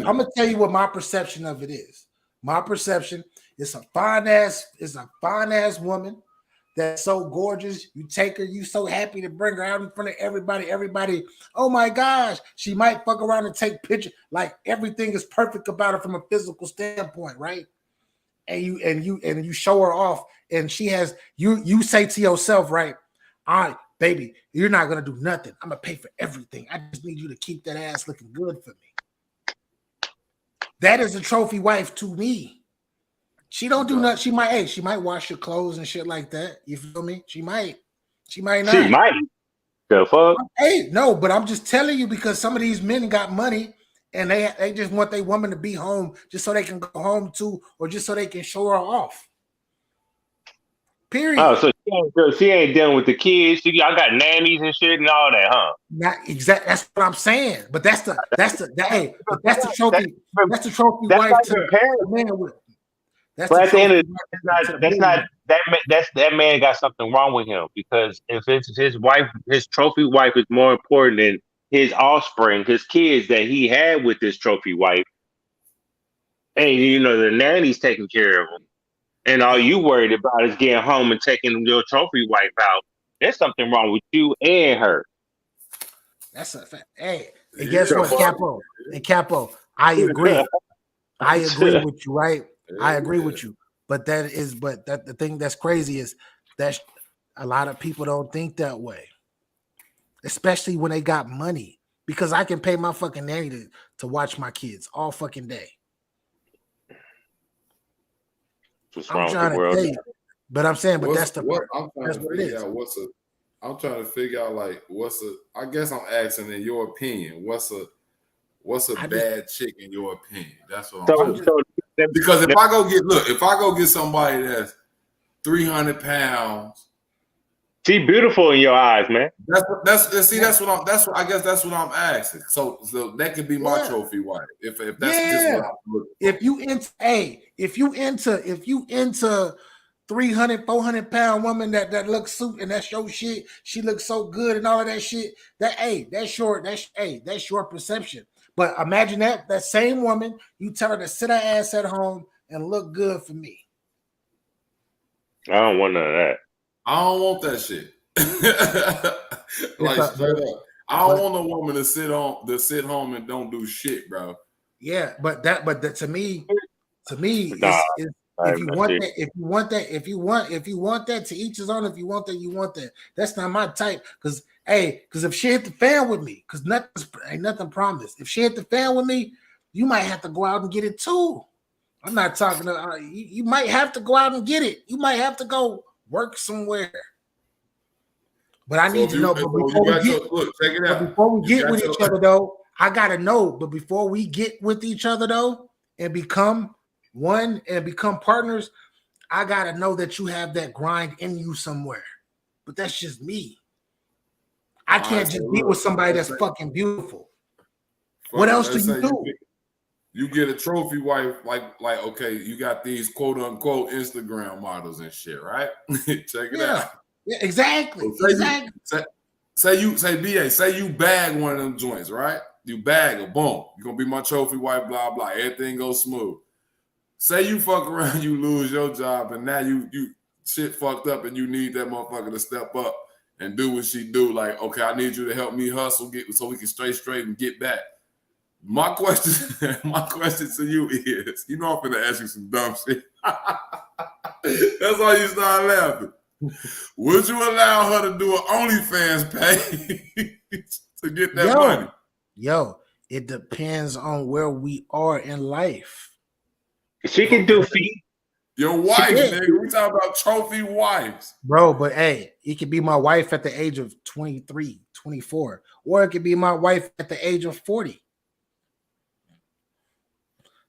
gonna tell you what my perception of it is. My perception is a fine ass woman that's so gorgeous. You take her, you so happy to bring her out in front of everybody. Everybody, oh my gosh, she might fuck around and take pictures. Like everything is perfect about her from a physical standpoint, right? And you show her off, and she has you say to yourself, right? All right, baby, you're not gonna do nothing. I'm gonna pay for everything. I just need you to keep that ass looking good for me. That is a trophy wife to me. She don't do nothing. She might wash your clothes and shit like that. You feel me? She might not. She might. The fuck? Hey, no, but I'm just telling you because some of these men got money and they just want their woman to be home just so they can go home too, or just so they can show her off. Period. Oh, so she ain't dealing with the kids. I got nannies and shit and all that, huh? Not exactly. That's what I'm saying. But that's the trophy. That's the trophy That's wife not to comparing. man with. That's But the at the end trophy of wife that's not that man got something wrong with him, because if it's his wife, his trophy wife is more important than his offspring, his kids that he had with this trophy wife, and the nanny's taking care of him, and all you worried about is getting home and taking your trophy wife out. There's something wrong with you and her. That's a fact. Hey, and guess what, Capo? I agree. I agree with you, right? I agree with you. But the thing that's crazy is that a lot of people don't think that way, especially when they got money. Because I can pay my fucking nanny to watch my kids all fucking day. What's I'm wrong trying with the to world? tell you, but I'm saying, but that's the part. I'm trying That's to what it figure is. out I'm trying to figure out like I guess I'm asking, in your opinion, what's a bad chick in your opinion? That's what I'm saying. Because if I go get somebody that's 300 pounds, she beautiful in your eyes, man. That's what I'm asking. So that could be my trophy wife. If that's just what I'm looking for. If you into 300, 400 pound woman that looks suit and that's your shit, she looks so good and all of that shit, that's your perception. But imagine that same woman, you tell her to sit her ass at home and look good for me. I don't want none of that. I don't want that shit. Like straight up. I don't want a woman to sit home and don't do shit, bro. Yeah, but to me, if you want that, to each his own. If you want that, you want that. That's not my type. Because if she hit the fan with me, because ain't nothing promised. If she hit the fan with me, you might have to go out and get it too. I'm not talking to you might have to go out and get it. You might have to go work somewhere. But I need to know. But before we get with each other, though, I gotta know. But before we get with each other, though, and become one and become partners, I gotta know that you have that grind in you somewhere. But that's just me. I can't just be with somebody that's fucking beautiful. What else do you do? You get a trophy wife, like okay, you got these quote unquote Instagram models and shit, right? Check it out. Yeah, exactly. So say you bag one of them joints, right? You bag her, boom. You're gonna be my trophy wife, blah blah. Everything goes smooth. Say you fuck around, you lose your job, and now you shit fucked up, and you need that motherfucker to step up and do what she do. Like, okay, I need you to help me hustle, so we can straight and get back. My question to you is, I'm gonna ask you some dumb shit. That's why you start laughing. Would you allow her to do an OnlyFans page to get that money? Yo, it depends on where we are in life. She can do feet. Your wife, nigga. We talking about trophy wives. Bro, but it could be my wife at the age of 23, 24, or it could be my wife at the age of 40.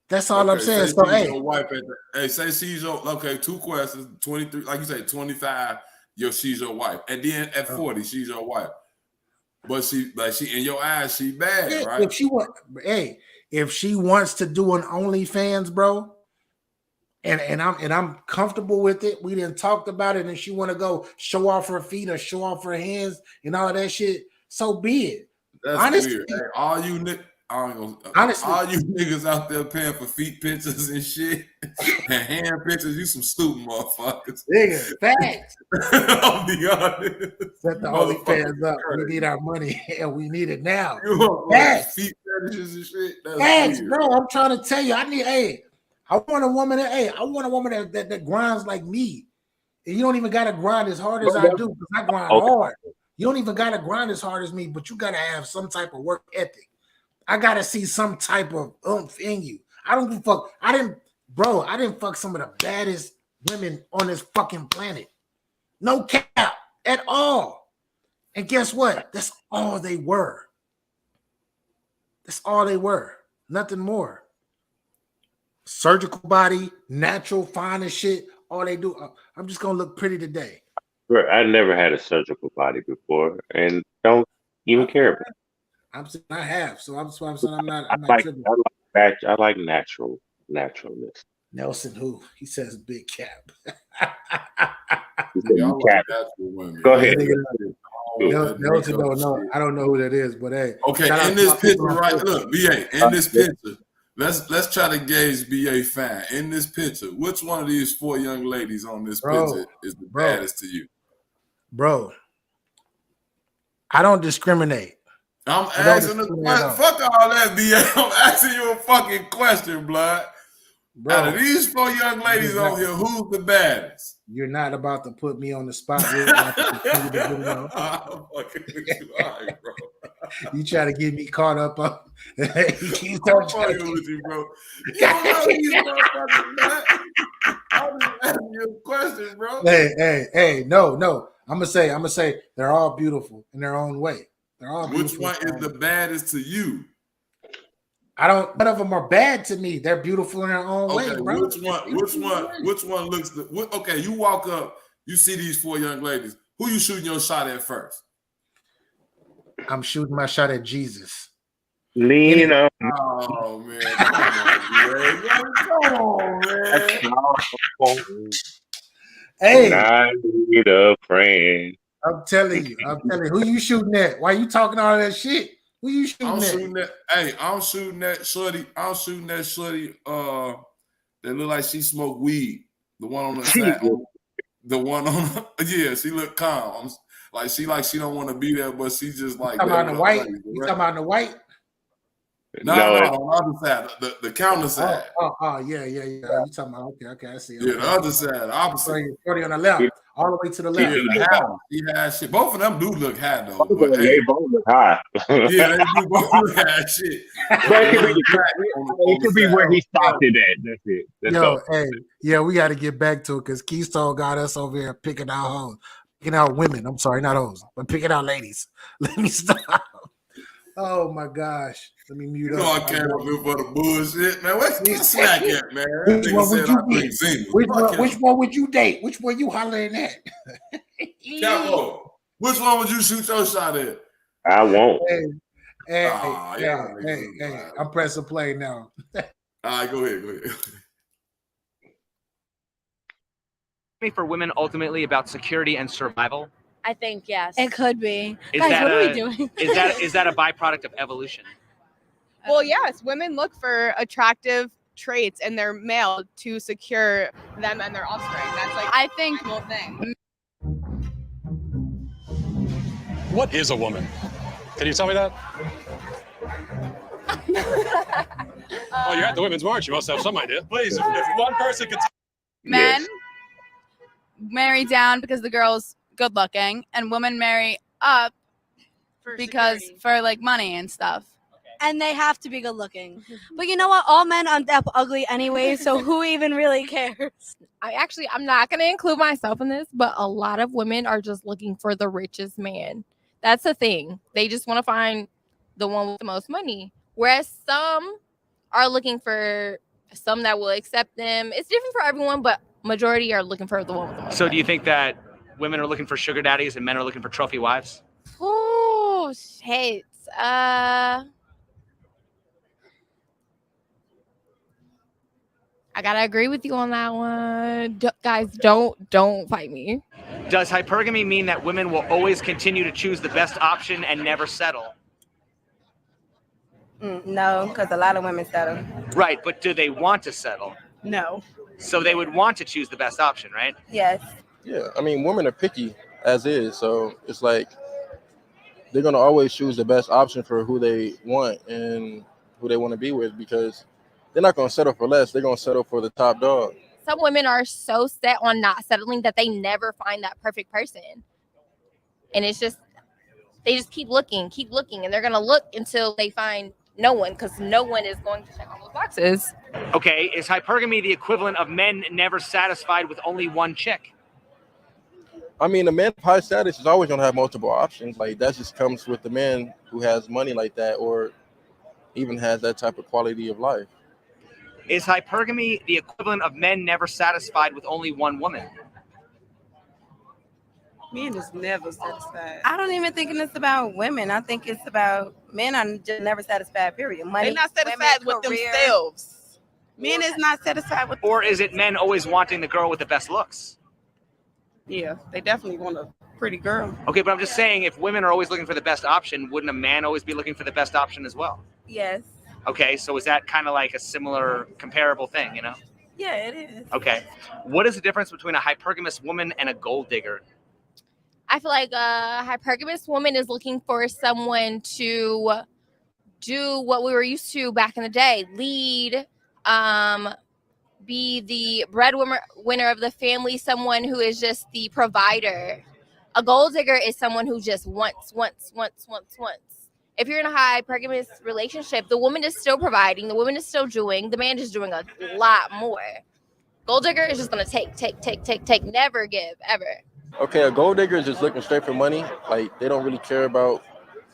That's all I'm saying. So, your wife say she's your, two questions, 23, like you say, 25, she's your wife. And then at 40, she's your wife. But she in your eyes, she bad, right? If she wants to do an OnlyFans, bro, and I'm comfortable with it. We didn't talked about it, and she want to go show off her feet or show off her hands and all of that shit. So be it. That's honestly, weird. Hey, all you niggas out there paying for feet pictures and shit and hand pictures, you some stupid motherfuckers. Nigga, facts. I'll be honest. Set the OnlyFans up. We need our money and we need it now. Facts. Feet fetishes and shit. Facts, bro. I'm trying to tell you. I want a woman that grinds like me. And you don't even gotta grind as hard as I do, because I grind hard. You don't even gotta grind as hard as me, but you gotta have some type of work ethic. I gotta see some type of oomph in you. I don't give a fuck. I didn't fuck some of the baddest women on this fucking planet. No cap at all. And guess what? That's all they were. That's all they were. Nothing more. Surgical body, natural, fine as shit. All they do, I'm just gonna look pretty today. I never had a surgical body before, and don't even care about it. I'm saying I have, so I'm saying I'm not tripping. I like naturalness. Nelson, who he says, big cap. Y'all like natural women. Go ahead. Nelson don't know. I don't know who that is, but hey. Okay, in this picture, right? Look, BA, in this picture, let's try to gauge BA fan. In this picture, which one of these 4 young ladies on this picture is the baddest to you? Bro, I don't discriminate. I'm asking the question. Fuck all that, BA. I'm asking you a fucking question, blood. Bro, out of these 4 young ladies on here, who's the baddest? You're not about to put me on the spot. We're about to continue the video. I'm fucking with you. All right, bro. You try to get me caught up on. I'm fucking with you, bro. You don't know these motherfuckers, man. I'm just asking you a question, bro. Hey, no. I'm gonna say they're all beautiful in their own way. They're all beautiful. Which one is the baddest to you? None of them are bad to me. They're beautiful in their own way, bro. Which one looks okay, you walk up, you see these 4 young ladies. Who you shooting your shot at first? I'm shooting my shot at Jesus. Lean on. Oh man. Come on, man. Hey, I need a friend. I'm telling you, who you shooting at? Why you talking all that shit? Who you shooting at? I'm shooting that shorty. That look like she smoked weed. The one on the side. The one on she look calm. She don't want to be there, but she just like. You talking about the white? You talking about the white? No, on the other side, the counter side. Yeah. You talking about okay, I see. Yeah, the other side, the opposite. 40 on the left, all the way to the left. He has shit. Both of them do look high though. They both look high. Yeah, they do both look high shit. But it could be where he stopped it at. That's it. That's all. We got to get back to it because Keystone got us over here picking out hoes, picking out women. I'm sorry, not hoes, but picking out ladies. Let me stop. Oh my gosh. Let me mute up. I came up here for the bullshit, man. What's slack at, man? Which one would you date? Which one you hollering at? Capo, which one would you shoot your shot at? I won't. Hey, I'm pressing play now. All right, go ahead. For women ultimately about security and survival? I think yes. It could be. Is Guys, that what are we doing? is that a byproduct of evolution? Well, yes, women look for attractive traits in their male to secure them and their offspring. That's like I think the thing. What is a woman? Can you tell me that? Well, you're at the Women's March. You must have some idea. Please, if one person could. Men marry down because the girl's good looking, and women marry up for like money and stuff. And they have to be good looking. But you know what? All men end up ugly anyway, so who even really cares? I'm not going to include myself in this, but a lot of women are just looking for the richest man. That's the thing. They just want to find the one with the most money. Whereas some are looking for some that will accept them. It's different for everyone, but majority are looking for the one with the most So money. do you think that women are looking for sugar daddies and men are looking for trophy wives? Oh, shit. I gotta agree with you on that one. Guys, don't fight me. Does hypergamy mean that women will always continue to choose the best option and never settle? No, because a lot of women settle. Right, but do they want to settle? No. So they would want to choose the best option, right? Yes. Yeah, I mean, women are picky as is, so it's like they're gonna always choose the best option for who they want and who they want to be with, because they're not gonna settle for less. They're gonna settle for the top dog. Some women are so set on not settling that they never find that perfect person. And it's just, they just keep looking, and they're gonna look until they find no one, because no one is going to check all those boxes. Okay, is hypergamy the equivalent of men never satisfied with only one chick? I mean, a man of high status is always gonna have multiple options. Like that just comes with the man who has money like that, or even has that type of quality of life. Is hypergamy the equivalent of men never satisfied with only one woman? Men is never satisfied. I don't even think it's about women. I think it's about men are just never satisfied, period. Money, They're not satisfied with themselves. Men is not satisfied with. Or is it men always wanting the girl with the best looks? Yeah, they definitely want a pretty girl. Okay, but I'm just saying, if women are always looking for the best option, wouldn't a man always be looking for the best option as well? Yes. Okay, so is that kind of like a similar, comparable thing, you know? Yeah, it is. Okay. What is the difference between a hypergamous woman and a gold digger? I feel like a hypergamous woman is looking for someone to do what we were used to back in the day, lead, be the breadwinner of the family, someone who is just the provider. A gold digger is someone who just wants. If you're in a hypergamous relationship, the woman is still providing, the woman is still doing, the man is doing a lot more. Gold digger is just gonna take, never give, ever. Okay, a gold digger is just looking straight for money. Like, they don't really care about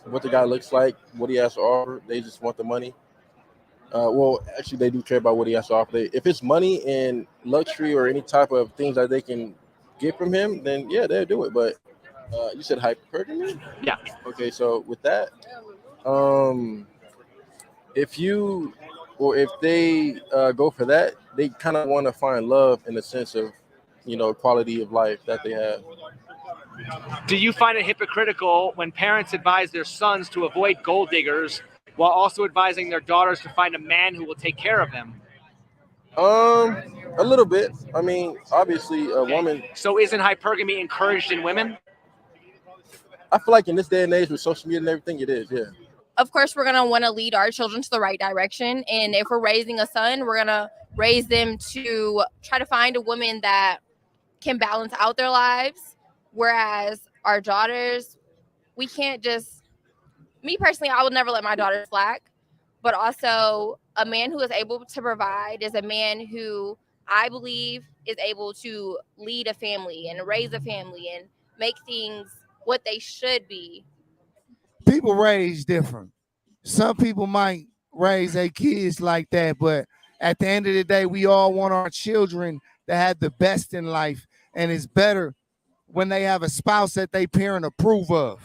what the guy looks like, what he has to offer. They just want the money. Well, actually, they do care about what he has to offer. If it's money and luxury or any type of things that they can get from him, then yeah, they'll do it. But you said hypergamy? Yeah. Okay, so with that, if they go for that, they kind of want to find love in the sense of, quality of life that they have. Do you find it hypocritical when parents advise their sons to avoid gold diggers while also advising their daughters to find a man who will take care of them? A little bit. I mean, obviously, a woman. So isn't hypergamy encouraged in women? I feel like in this day and age with social media and everything, it is, yeah. Of course, we're going to want to lead our children to the right direction. And if we're raising a son, we're going to raise them to try to find a woman that can balance out their lives. Whereas our daughters, we can't just, me personally, I would never let my daughters slack. But also, a man who is able to provide is a man who I believe is able to lead a family and raise a family and make things what they should be. People raise different. Some people might raise their kids like that, but at the end of the day, we all want our children to have the best in life, and it's better when they have a spouse that they parent approve of.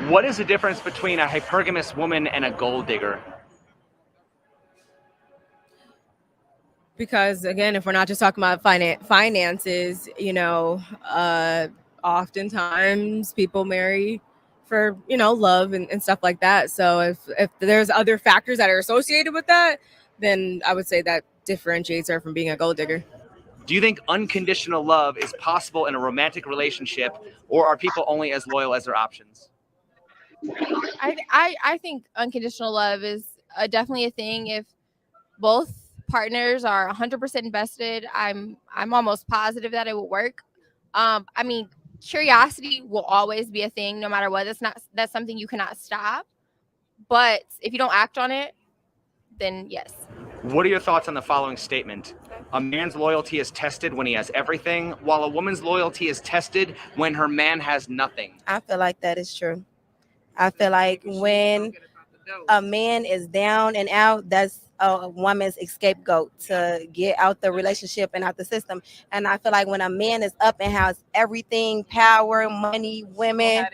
What is the difference between a hypergamous woman and a gold digger? Because again, if we're not just talking about finances, oftentimes people marry for love and stuff like that. So if there's other factors that are associated with that, then I would say that differentiates her from being a gold digger. Do you think unconditional love is possible in a romantic relationship, or are people only as loyal as their options? I think unconditional love is definitely a thing. If both partners are 100% invested, I'm almost positive that it will work. I mean, curiosity will always be a thing no matter what. That's something you cannot stop. But if you don't act on it, then yes. What are your thoughts on the following statement? A man's loyalty is tested when he has everything, while a woman's loyalty is tested when her man has nothing. I feel like that is true. I feel like when a man is down and out, that's a woman's scapegoat to get out the relationship and out the system. And I feel like when a man is up and has everything, power, money, women,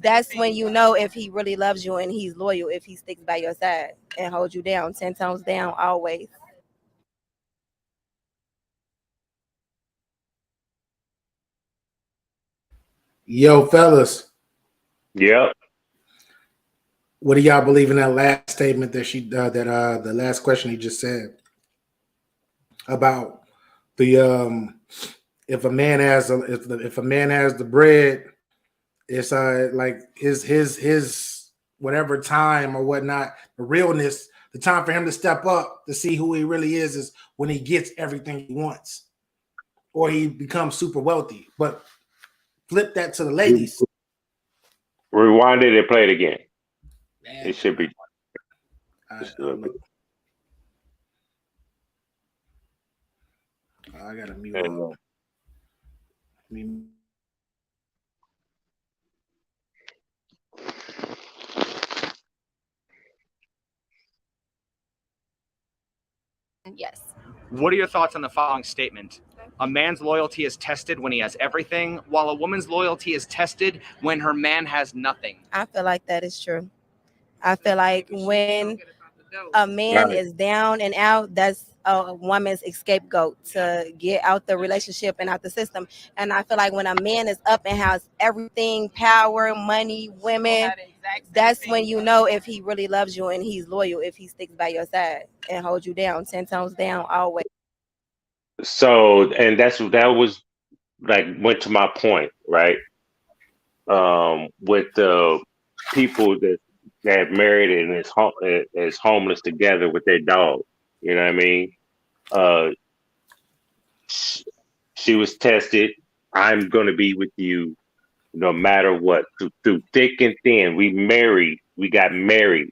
that's when you know if he really loves you and he's loyal, if he sticks by your side and holds you down, 10 tones down, always. Yo, fellas. Yep. What do y'all believe in that last statement that the last question he just said about the if a man has if a man has the bread, it's like his whatever time or whatnot, the realness, the time for him to step up to see who he really is when he gets everything he wants or he becomes super wealthy. But flip that to the ladies. Rewind it and play it again. Man. It should be. I gotta mute. Yes. What are your thoughts on the following statement? A man's loyalty is tested when he has everything, while a woman's loyalty is tested when her man has nothing. I feel like that is true. I feel like when a man is down and out, that's a woman's scapegoat to get out the relationship and out the system. And I feel like when a man is up and has everything, power, money, women, that's when you know if he really loves you and he's loyal, if he sticks by your side and holds you down 10 tones down always. So, and that was like went to my point, right? With the people that married and is homeless together with their dog. You know what I mean? Uh, she was tested. I'm going to be with you no matter what, through thick and thin. We got married,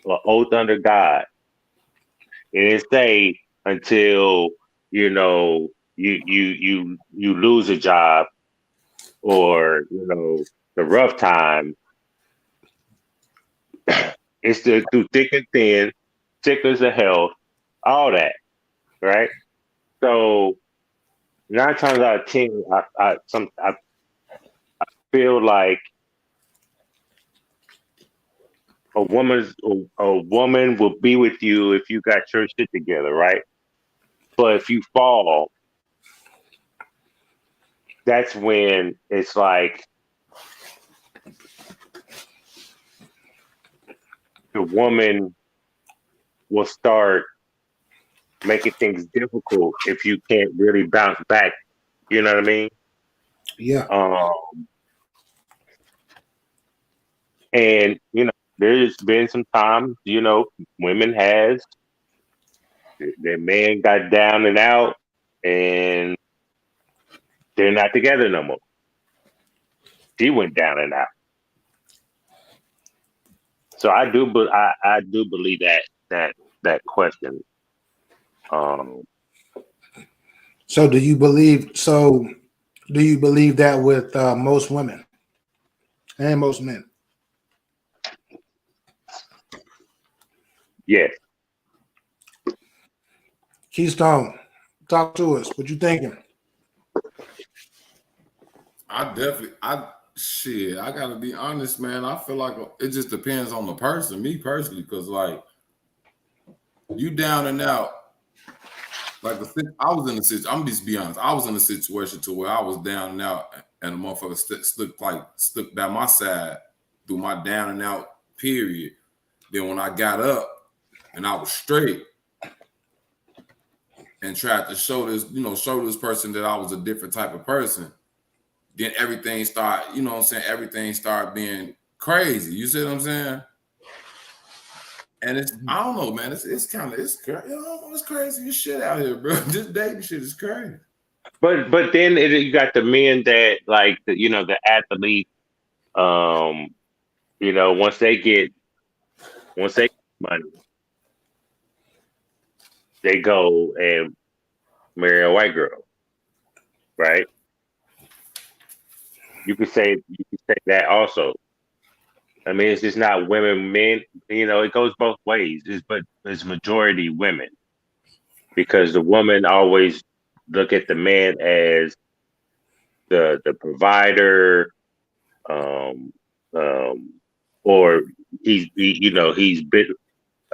an oath under God. And it say until you lose a job or the rough time. It's through thick and thin, sickness of health, all that, right? So 9 times out of 10, I feel like a woman will be with you if you got your shit together, right? But if you fall, that's when it's like the woman will start making things difficult if you can't really bounce back. You know what I mean? Yeah. And there's been some times, women their man got down and out, and they're not together no more. She went down and out. So I do believe that question. So do you believe that with most women and most men? Yes. Keystone, talk to us. What you thinking? I gotta be honest, man. I feel like it just depends on the person, me personally, because like you down and out. Like I was in a situation. I'm just be honest. I was in a situation to where I was down and out, and a motherfucker stuck by my side through my down and out period. Then when I got up and I was straight and tried to show this person that I was a different type of person, then everything everything started being crazy. You see what I'm saying? And I don't know, man. It's crazy as shit out here, bro. This dating shit is crazy. But then you got the men that like the athlete. Once they get money, they go and marry a white girl, right? You could say that also. I mean, it's just not women, men. It goes both ways. But it's majority women, because the woman always look at the man as the provider, or he's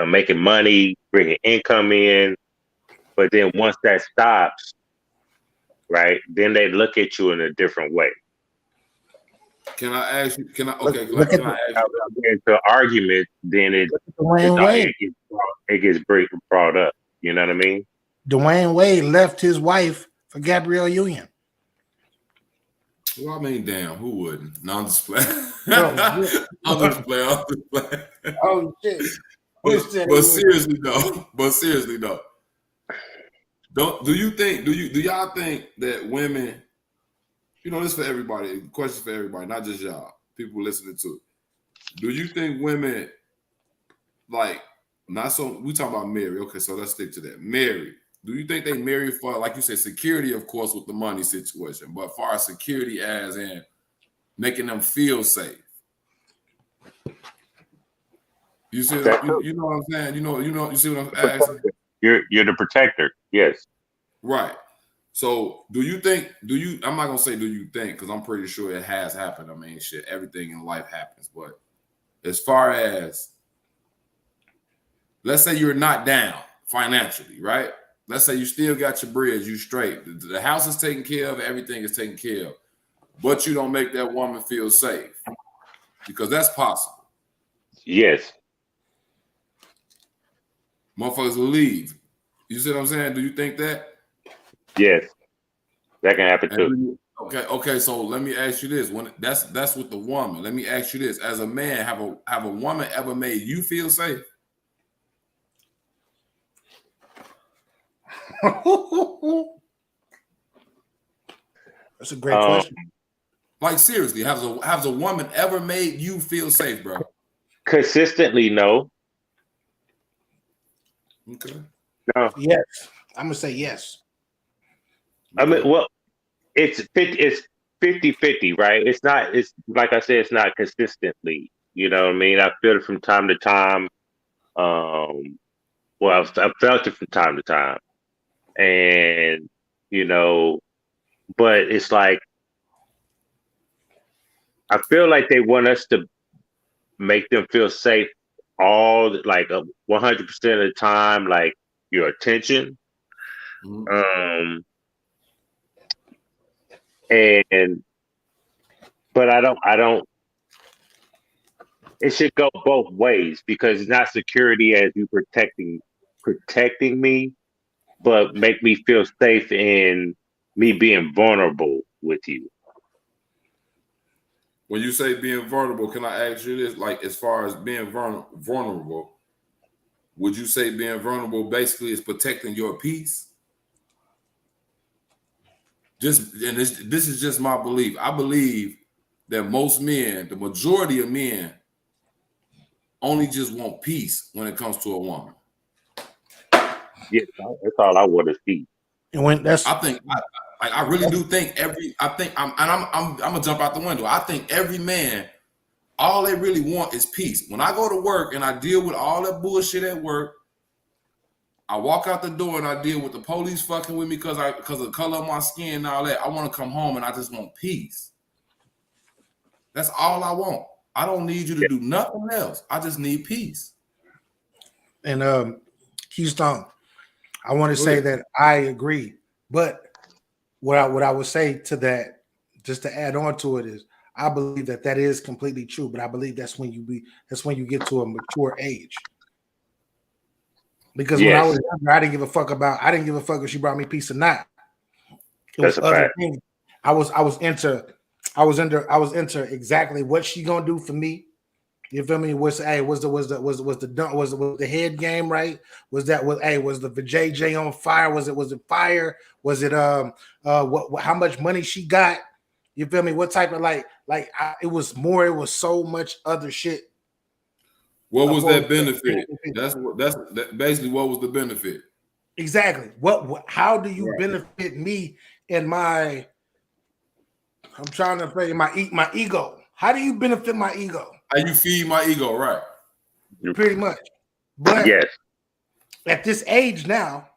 making money, bringing income in. But then once that stops, right, then they look at you in a different way. Can I ask you? Can I ask you? Into argument, then it gets brought up. You know what I mean? Dwayne Wade left his wife for Gabrielle Union. Well, I mean, damn, who wouldn't? No, I'm just playing. I'm just playing. Oh shit! But seriously though, do y'all think that women? This for everybody. Questions for everybody, not just y'all. People listening to it. Do you think women like not so? We talking about marry. Okay, so let's stick to that. Marry. Do you think they marry for, like you said, security, of course, with the money situation, but far as security as in making them feel safe? You see, you know what I'm saying? You see what I'm asking? You're the protector. Yes. Right. So I'm not gonna say do you think, because I'm pretty sure it has happened. I mean, shit, everything in life happens. But as far as, let's say you're not down financially, right? Let's say you still got your bread, you straight. The house is taken care of, everything is taken care of, but you don't make that woman feel safe, because that's possible. Yes. Motherfuckers will leave. You see what I'm saying? Do you think that? Yes. That can happen too. Okay. So let me ask you this: when that's with the woman. Let me ask you this: as a man, have a woman ever made you feel safe? That's a great question. Like seriously, has a woman ever made you feel safe, bro? Consistently, no. Okay. No. Yes, I'm gonna say yes. I mean, well, it's 50-50, right? It's not. It's like I said, it's not consistently. You know what I mean? I feel it from time to time. Well, I've felt it from time to time, and you know, but it's like I feel like they want us to make them feel safe like 100% of the time, like your attention. And but I don't. It should go both ways, because it's not security as you protecting me, but make me feel safe in me being vulnerable with you. When you say being vulnerable, can I ask you this? Like, as far as being vulnerable, would you say being vulnerable basically is protecting your peace? This is just my belief. I believe that most men, the majority of men, only just want peace when it comes to a woman. Yeah, that's all I want to see. And when I really do think I'm gonna jump out the window. I think every man, all they really want is peace. When I go to work and I deal with all that bullshit at work, I walk out the door and I deal with the police fucking with me because of the color of my skin and all that. I want to come home and I just want peace. That's all I want. I don't need you to do nothing else. I just need peace. And Keystone, I want to say that I agree, but what I would say to that, just to add on to it, is I believe that is completely true. But I believe that's when you get to a mature age. Because when I was younger, I didn't give a fuck if she brought me peace or not. It was other things. I was into exactly what she gonna do for me. You feel me? Was the head game right? Was the JJ on fire? Was it fire? Was it what how much money she got? You feel me? What type of it was so much other shit. What was that benefit? That's basically what was the benefit. Exactly. How do you benefit me in my I'm trying to say my ego. How do you benefit my ego? How you feed my ego, right? Pretty much. But at this age now,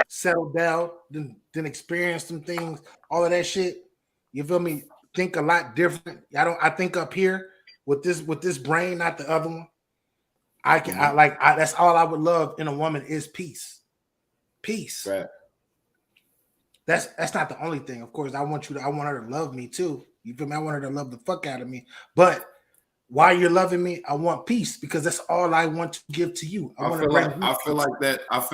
settled down, then experience some things, all of that shit. You feel me? Think a lot different. I think up here with this brain, not the other one. That's all I would love in a woman is peace. Peace. Right. That's not the only thing. Of course, I want her to love me too. You feel me? I want her to love the fuck out of me. But while you're loving me, I want peace, because that's all I want to give to you. I feel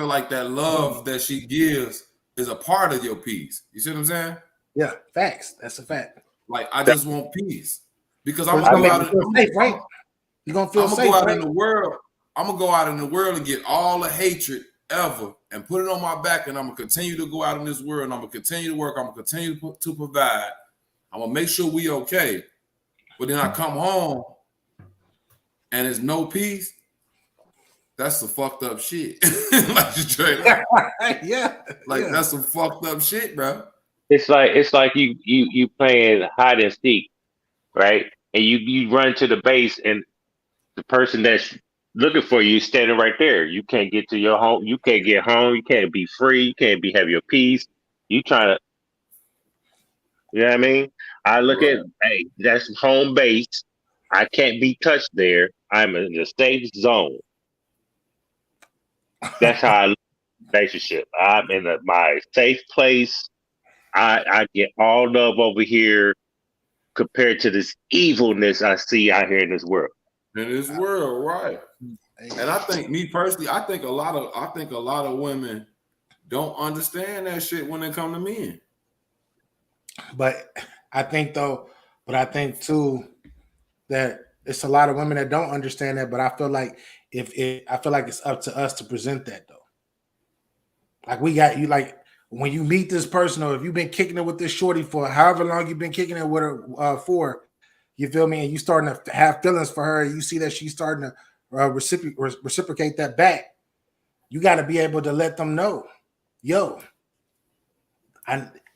like that love that she gives is a part of your peace. You see what I'm saying? Yeah, facts. That's a fact. Like, I just want peace, because I'm gonna gonna go out safe, right? You're gonna feel safe. I'm gonna go out in the world and get all the hatred ever and put it on my back, and I'm gonna continue to go out in this world, and I'm gonna continue to work, I'm gonna continue to provide, I'm gonna make sure we okay. But then I come home and there's no peace. That's some fucked up shit. That's some fucked up shit, bro. It's like you playing hide and seek, right? And you run to the base, and the person that's looking for you, standing right there. You can't get to your home. You can't get home. You can't be free. You can't have your peace. You trying to, you know what I mean? I look at, hey, that's home base. I can't be touched there. I'm in the safe zone. That's how I look at relationship. I'm in my safe place. I get all love over here compared to this evilness I see out here in this world. In this world, right? And I think, me personally, I think a lot of women don't understand that shit when they come to men. But I think too that it's a lot of women that don't understand that. But I feel like I feel like it's up to us to present that though. Like we got you, like when you meet this person, or if you've been kicking it with this shorty for however long you've been kicking it with her for, you feel me, and you starting to have feelings for her, you see that she's starting to reciprocate that back. You got to be able to let them know, yo,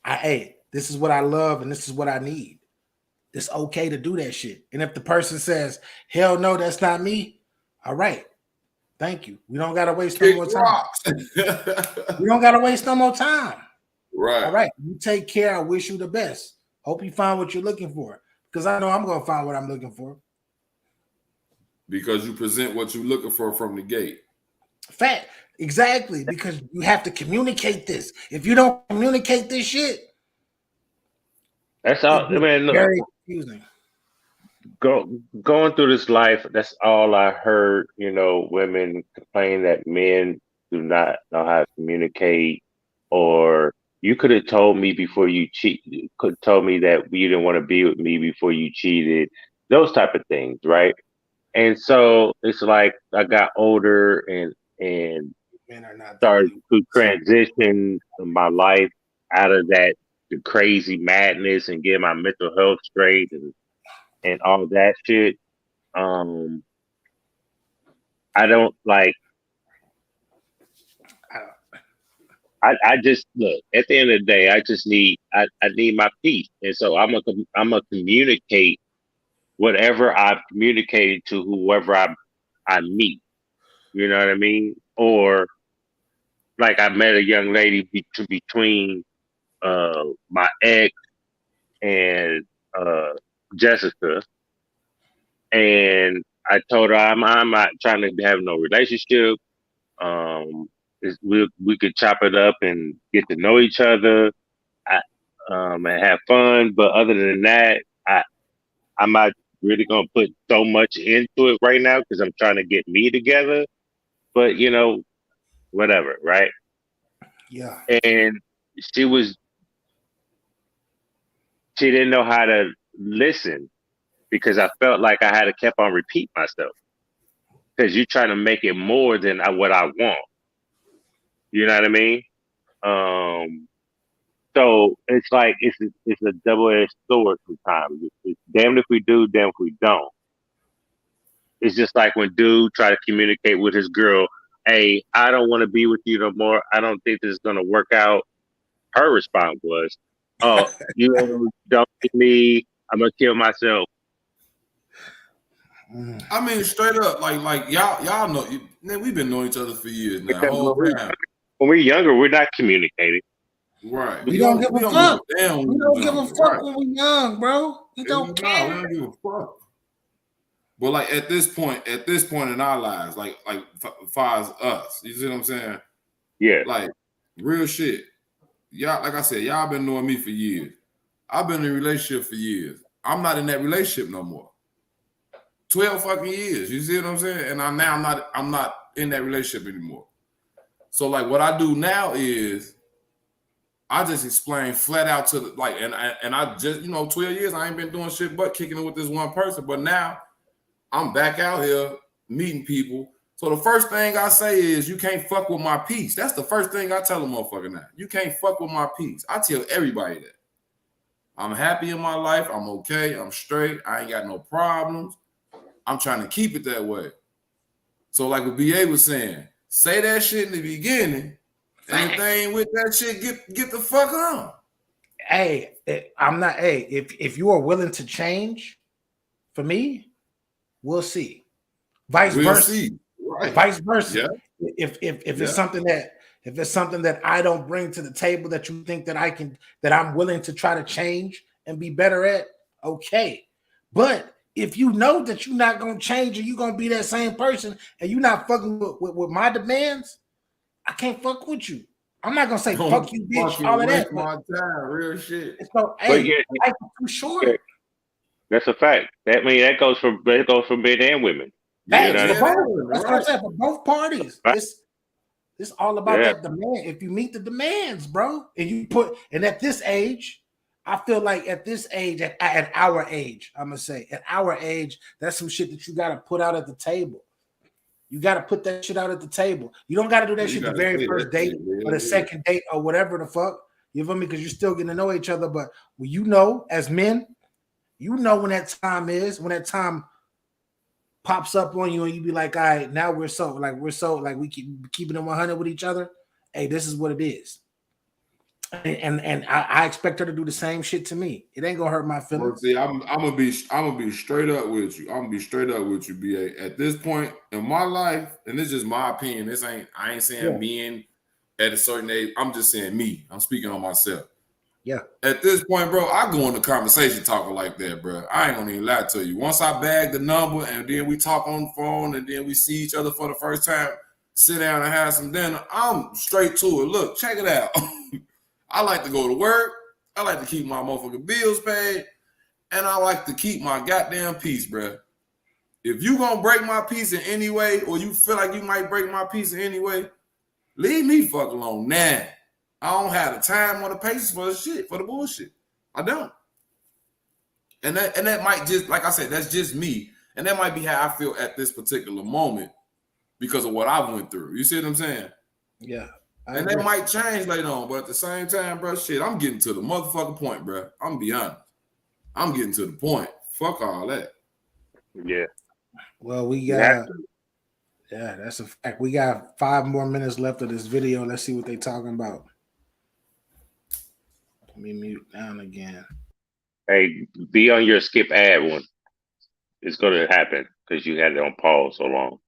hey, this is what I love and this is what I need. It's okay to do that shit. And if the person says, hell no, that's not me, all right. Thank you. We don't gotta waste no more time. We don't gotta waste no more time. Right. All right. You take care. I wish you the best. Hope you find what you're looking for. Because I know I'm gonna find what I'm looking for. Because you present what you're looking for from the gate. Fact. Exactly. Because you have to communicate this. If you don't communicate this shit, that's all. I mean, look, very confusing. Going through this life, that's all I heard. You know, women complain that men do not know how to communicate, or you could have told me before you cheat. You could have told me that you didn't want to be with me before you cheated. Those type of things, right? And so it's like I got older and started to transition my life out of that the crazy madness and get my mental health straight and all that shit. I don't like. I just look at the end of the day. I just need I need my peace, and so I'm gonna communicate whatever I've communicated to whoever I meet. You know what I mean? Or like I met a young lady between my ex and Jessica, and I told her I'm not trying to have no relationship. We could chop it up and get to know each other, and have fun. But other than that, I'm not really gonna put so much into it right now because I'm trying to get me together. But you know, whatever, right? Yeah. And she didn't know how to listen because I felt like I had to keep on repeat myself because you're trying to make it more than what I want. You know what I mean? So it's like it's a double-edged sword sometimes. It's damned if we do, damned if we don't. It's just like when dude try to communicate with his girl, hey, I don't want to be with you no more. I don't think this is gonna work out. Her response was, oh, you don't need me. I'm gonna kill myself. I mean, straight up, like y'all know, man, we've been knowing each other for years now. When we're younger, we're not communicating. Right. We don't give a fuck. We don't give a fuck right. when we're young, bro. We don't care. We don't give a fuck. But like at this point in our lives, like far as us, you see what I'm saying? Yeah. Like real shit. Y'all, like I said, y'all been knowing me for years. I've been in a relationship for years. I'm not in that relationship no more. 12 fucking years. You see what I'm saying? And I'm not in that relationship anymore. So like what I do now is I just explain flat out to the and I just 12 years I ain't been doing shit but kicking it with this one person. But now I'm back out here meeting people. So the first thing I say is you can't fuck with my peace. That's the first thing I tell a motherfucker now. You can't fuck with my peace. I tell everybody that. I'm happy in my life. I'm okay. I'm straight. I ain't got no problems. I'm trying to keep it that way. So like what BA was saying, say that shit in the beginning, and if they ain't with that shit, get the fuck on. Hey, I'm not. Hey, if you are willing to change, for me, we'll see. Vice versa. See. Vice versa. Yeah. If Yeah. it's something that I don't bring to the table that you think that I'm willing to try to change and be better at, okay. But if you know that you're not gonna change and you're gonna be that same person and you're not fucking with my demands, I can't fuck with you. I'm not gonna say fuck you, bitch, Fucking all of that. waste my time, real shit. So, But hey, yeah, life is too short. that's a fact. That goes for men and women. Facts, You know for what I mean? both. That's what I'm saying, for both parties. Right. It's all about Yeah. that demand. If you meet the demands, bro, and at this age, I feel like at this age, at our age, I'm gonna say at our age, that's some shit that you gotta put out at the table. You gotta put that shit out at the table. You don't gotta do that You shit the gotta very say first that date shit, man. or the second date or whatever the fuck. You feel me? Because you're still getting to know each other. But when you know, as men, you know when that time is, when that time pops up on you and you be like, all right, now we keep keeping it 100 with each other. Hey, this is what it is. And I expect her to do the same shit to me. It ain't gonna hurt my Well, feelings. see, I'm gonna be straight up with you. I'm gonna be straight up with you, BA. At this point in my life, and this is just my opinion. I ain't saying men at a certain age. I'm just saying me. I'm speaking on myself. Yeah. At this point, bro, I go into conversation talking like that, bro. I ain't gonna even lie to you. Once I bag the number and then we talk on the phone and then we see each other for the first time, sit down and have some dinner, I'm straight to it. Look, check it out. I like to go to work. I like to keep my motherfucking bills paid. And I like to keep my goddamn peace, bro. If you gonna break my peace in any way, or you feel like you might break my peace in any way, leave me fuck alone now. I don't have the time or the patience for the shit, for the bullshit. I don't. And that might just, like I said, that's just me. And that might be how I feel at this particular moment because of what I went through. You see what I'm saying? Yeah. And that might change later on, but at the same time, bro, shit, I'm getting to the motherfucking point, bro. I'm gonna be honest. I'm getting to the point. Fuck all that. Yeah. Well, we got that's a fact. We got 5 more minutes left of this video. Let's see what they talking about. Let me mute down again. Hey, be on your skip ad one. It's gonna happen because you had it on pause so long.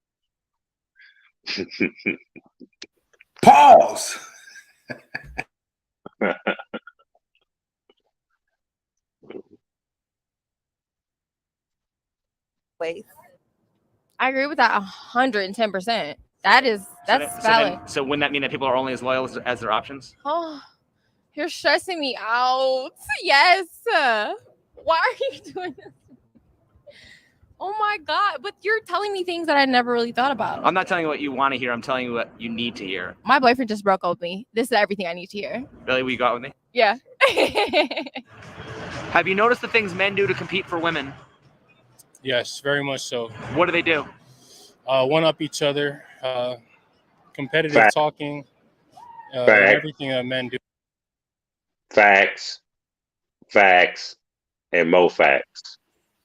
Pause. Ways. I agree with that 110%. That's valid. So wouldn't that mean that people are only as loyal as their options? Oh, you're stressing me out. Yes. Why are you doing this? Oh my God. But you're telling me things that I never really thought about. I'm not telling you what you want to hear. I'm telling you what you need to hear. My boyfriend just broke up with me. This is everything I need to hear. Really, what you got with me? Yeah. Have you noticed the things men do to compete for women? Yes, very much so. What do they do? One up each other, competitive Fact. talking, Fact. everything that men do. Facts, and more facts.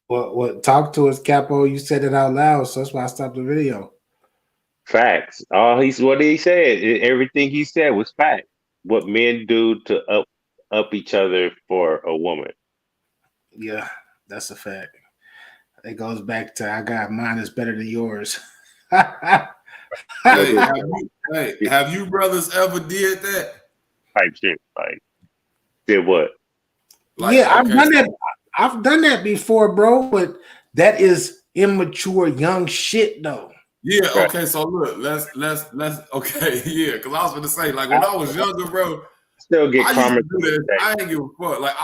What? Talk to us, Capo. You said it out loud, so that's why I stopped the video. Facts. What he said. Everything he said was fact. What men do to up each other for a woman. Yeah, that's a fact. It goes back to I got mine is better than yours. Hey, have you brothers ever did that? Type shit. Like, did what? Like, yeah, I've okay, done so- that. I've done that before, bro. But that is immature, young shit, though. Yeah, okay, so look, let's okay, yeah, because I was gonna say, like, when I was younger, bro, Still get I used karma. to do that. I ain't give a fuck. Like,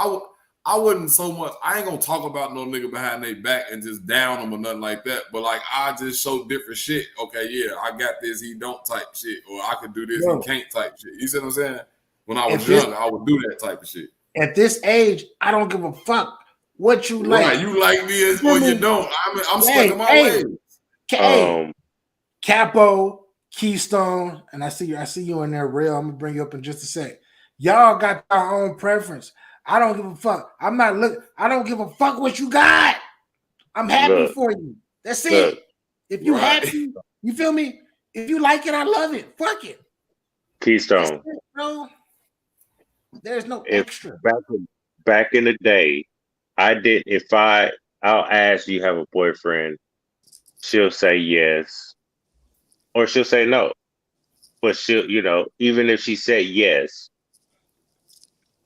I wouldn't so much. I ain't gonna talk about no nigga behind their back and just down them or nothing like that. But like, I just show different shit. Okay, yeah, I got this. He don't type shit, or I could do this. Bro. He can't type shit. You see what I'm saying? When I was At this- younger, I would do that type of shit. At this age, I don't give a fuck what you like. Right, you like me or you don't. I mean, I'm stuck in my ways. Hey, Capo, Keystone, and I see you in there, real. I'm gonna bring you up in just a sec. Y'all got our own preference. I don't give a fuck. I don't give a fuck what you got. I'm happy for you. That's it. If you happy, you feel me? If you like it, I love it. Fuck it. Keystone. Bro. There's no extra. Back in the day, I'll ask, you have a boyfriend? She'll say yes. or she'll say no. But she'll, even if she said yes,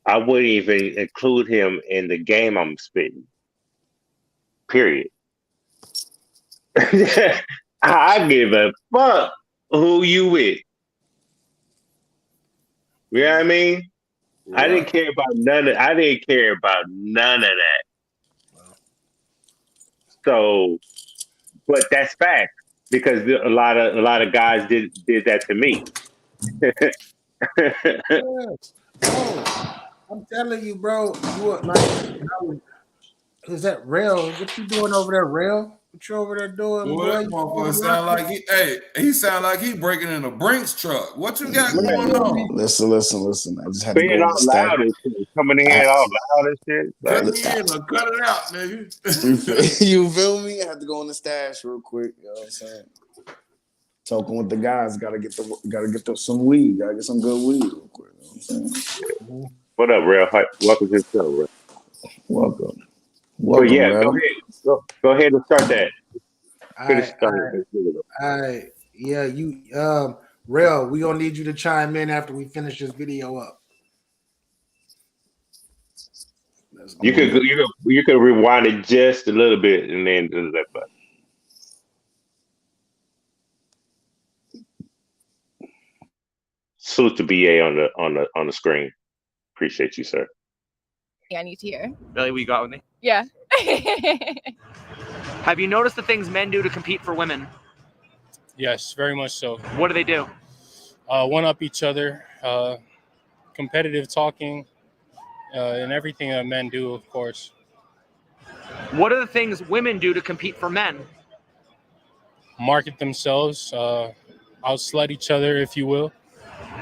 I wouldn't even include him in the game I'm spitting. Period. I give a fuck who you with. You know what I mean? Right. I didn't care about none of that. So, but that's fact because a lot of guys did that to me. I'm telling you, bro. You are like, is that real? What you doing over there, real? What you over there doing, Boy, boy? that motherfucker sound like he sound like he breaking in a Brinks truck. What you got going on? Listen. I just had to Being go in all the stash. loud and shit, coming in all loud and shit. Cut Like, me in or cut it out, nigga. You feel me? I had to go in the stash real quick. You know what I'm saying? Talking with the guys, gotta get some weed, gotta get some good weed real quick. You know what I'm saying? what up, real? Welcome to the show, real. Welcome, But yeah, real. go ahead and start that. Finish All right. Yeah, real. We gonna need you to chime in after we finish this video up. You could rewind it just a little bit and then do that button. Salute to BA on the screen. Appreciate you, sir. I need to hear. Really, what you got with me? Yeah. Have you noticed the things men do to compete for women? Yes, very much so. What do they do? One up each other, competitive talking, and everything that men do, of course. What are the things women do to compete for men? Market themselves, outslut each other, if you will.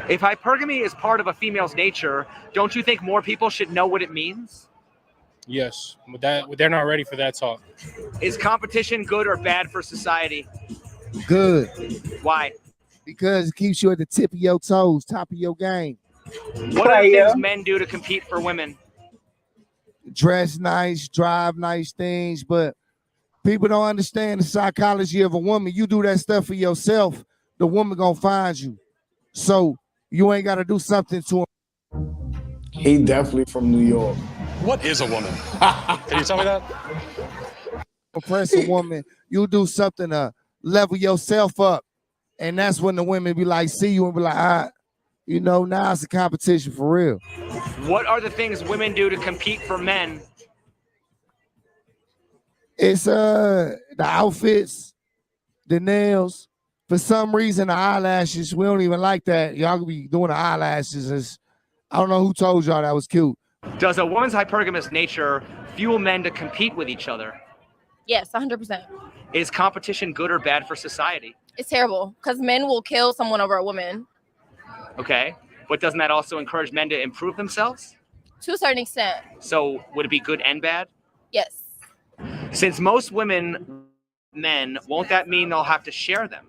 If hypergamy is part of a female's nature, don't you think more people should know what it means? Yes, but they're not ready for that talk. Is competition good or bad for society? Good. Why? Because it keeps you at the tip of your toes, top of your game. What are the things men do to compete for women? Dress nice, drive nice things, but people don't understand the psychology of a woman. You do that stuff for yourself, the woman gonna find you. So you ain't gotta do something to him. He definitely from New York. What is a woman? Can you tell me that? Oppress a woman, you do something to level yourself up. And that's when the women be like, see you and be like, now it's a competition for real. What are the things women do to compete for men? It's the outfits, the nails. For some reason, the eyelashes, we don't even like that. Y'all could be doing the eyelashes. I don't know who told y'all that was cute. Does a woman's hypergamous nature fuel men to compete with each other? Yes, 100%. Is competition good or bad for society? It's terrible because men will kill someone over a woman. Okay, but doesn't that also encourage men to improve themselves? To a certain extent. So would it be good and bad? Yes. Since most men, won't that mean they'll have to share them?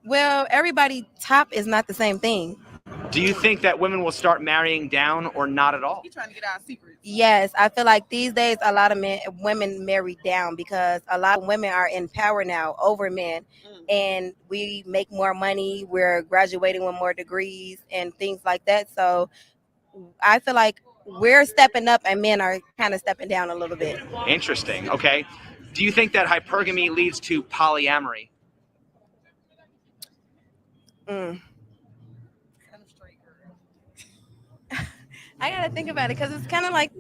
Well, everybody top is not the same thing. Do you think that women will start marrying down or not at all? Yes, I feel like these days a lot of women marry down because a lot of women are in power now over men, and we make more money. We're graduating with more degrees and things like that. So I feel like we're stepping up and men are kind of stepping down a little bit. Interesting. Okay. Do you think that hypergamy leads to polyamory? I gotta think about it because it's kind of like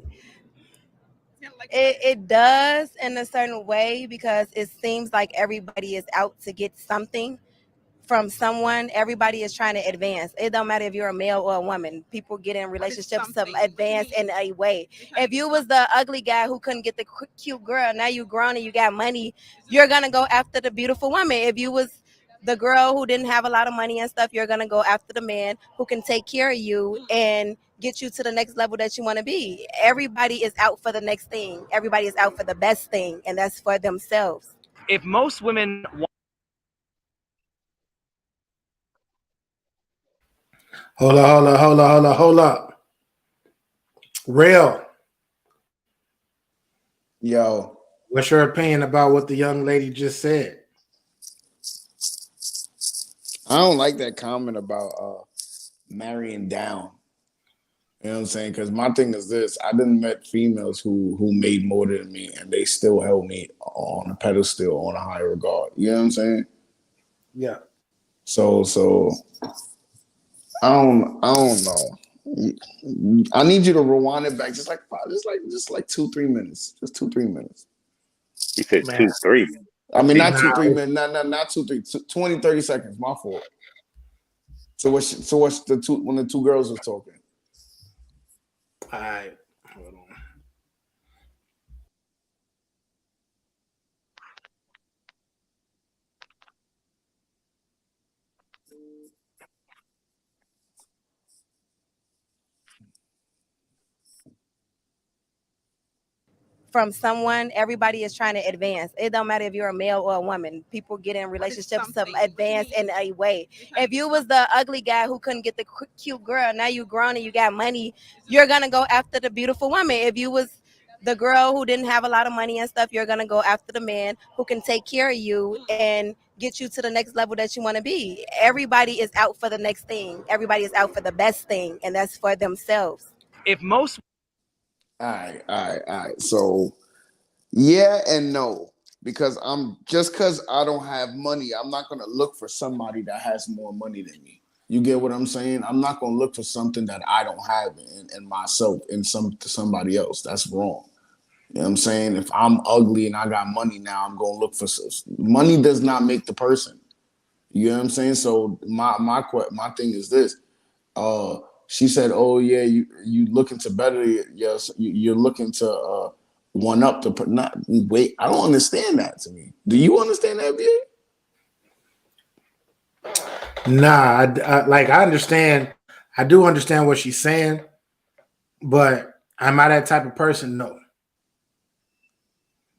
it does in a certain way because it seems like everybody is out to get something from someone. Everybody is trying to advance. It don't matter if you're a male or a woman. People get in relationships to advance in a way. If you was the ugly guy who couldn't get the cute girl, now you grown and you got money, you're gonna go after the beautiful woman. If you was the girl who didn't have a lot of money and stuff, you're gonna go after the man who can take care of you and get you to the next level that you want to be. Everybody is out for the next thing. Everybody is out for the best thing, and that's for themselves. If most women Hold up. Real. Yo. What's your opinion about what the young lady just said? I don't like that comment about marrying down. You know what I'm saying? Because my thing is this: I didn't met females who made more than me, and they still held me on a pedestal, on a higher regard. You know what I'm saying? Yeah. So I don't know. I need you to rewind it back just like 2-3 minutes, just 2-3 minutes. He said Man. 2-3. I mean, not Nah, 2-3 minutes, not 2-3, 20, 30 seconds. My fault. So what's the two when the two girls was talking? All right. Hold on. From someone, everybody is trying to advance. It don't matter if you're a male or a woman. People get in relationships to advance in a way. If you was the ugly guy who couldn't get the cute girl, now you grown and you got money, you're gonna go after the beautiful woman. If you was the girl who didn't have a lot of money and stuff, you're gonna go after the man who can take care of you and get you to the next level that you want to be. Everybody is out for the next thing. Everybody is out for the best thing, and that's for themselves. If most All right. So yeah and no, because because I don't have money, I'm not gonna look for somebody that has more money than me. You get what I'm saying? I'm not gonna look for something that I don't have in myself in somebody else. That's wrong. You know what I'm saying? If I'm ugly and I got money now, I'm gonna look for money. Does not make the person. You know what I'm saying? So my thing is this. She said, "Oh yeah, you looking to better? Yes, you're looking to one up to put not wait." I don't understand that. To me, do you understand that, BA? Nah, I understand. I do understand what she's saying, but am I that type of person? No.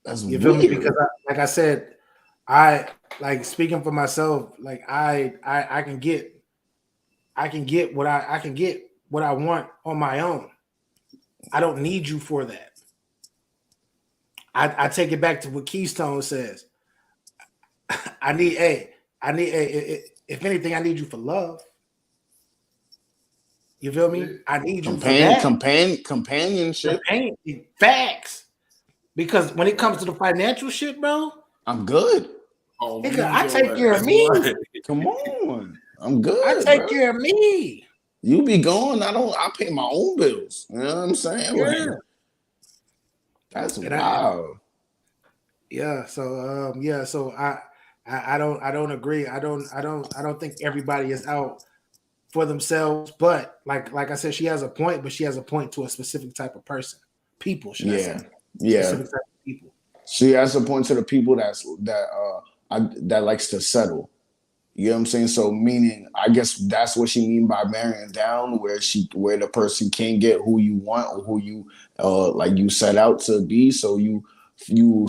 That's you feel me? weird. Because like I said, I like speaking for myself. Like I can get what I can get what I want on my own. I don't need you for that. I take it back to what Keystone says. I need if anything, I need you for love. You feel me? I need you for that. Companionship. Facts. Because when it comes to the financial shit, bro, I'm good. Oh, nigga, I take care of me. Come on. I'm good. I take care of me. You be gone. I pay my own bills. You know what I'm saying? Yeah. Like, that's wild. So I don't agree. I don't think everybody is out for themselves, but like I said, she has a point, but she has a point to a specific type of person. People, should I say? Specific type of people. She has a point to the people that likes to settle. You know what I'm saying? So meaning, I guess that's what she mean by marrying down, where the person can't get who you want or who you like you set out to be. So you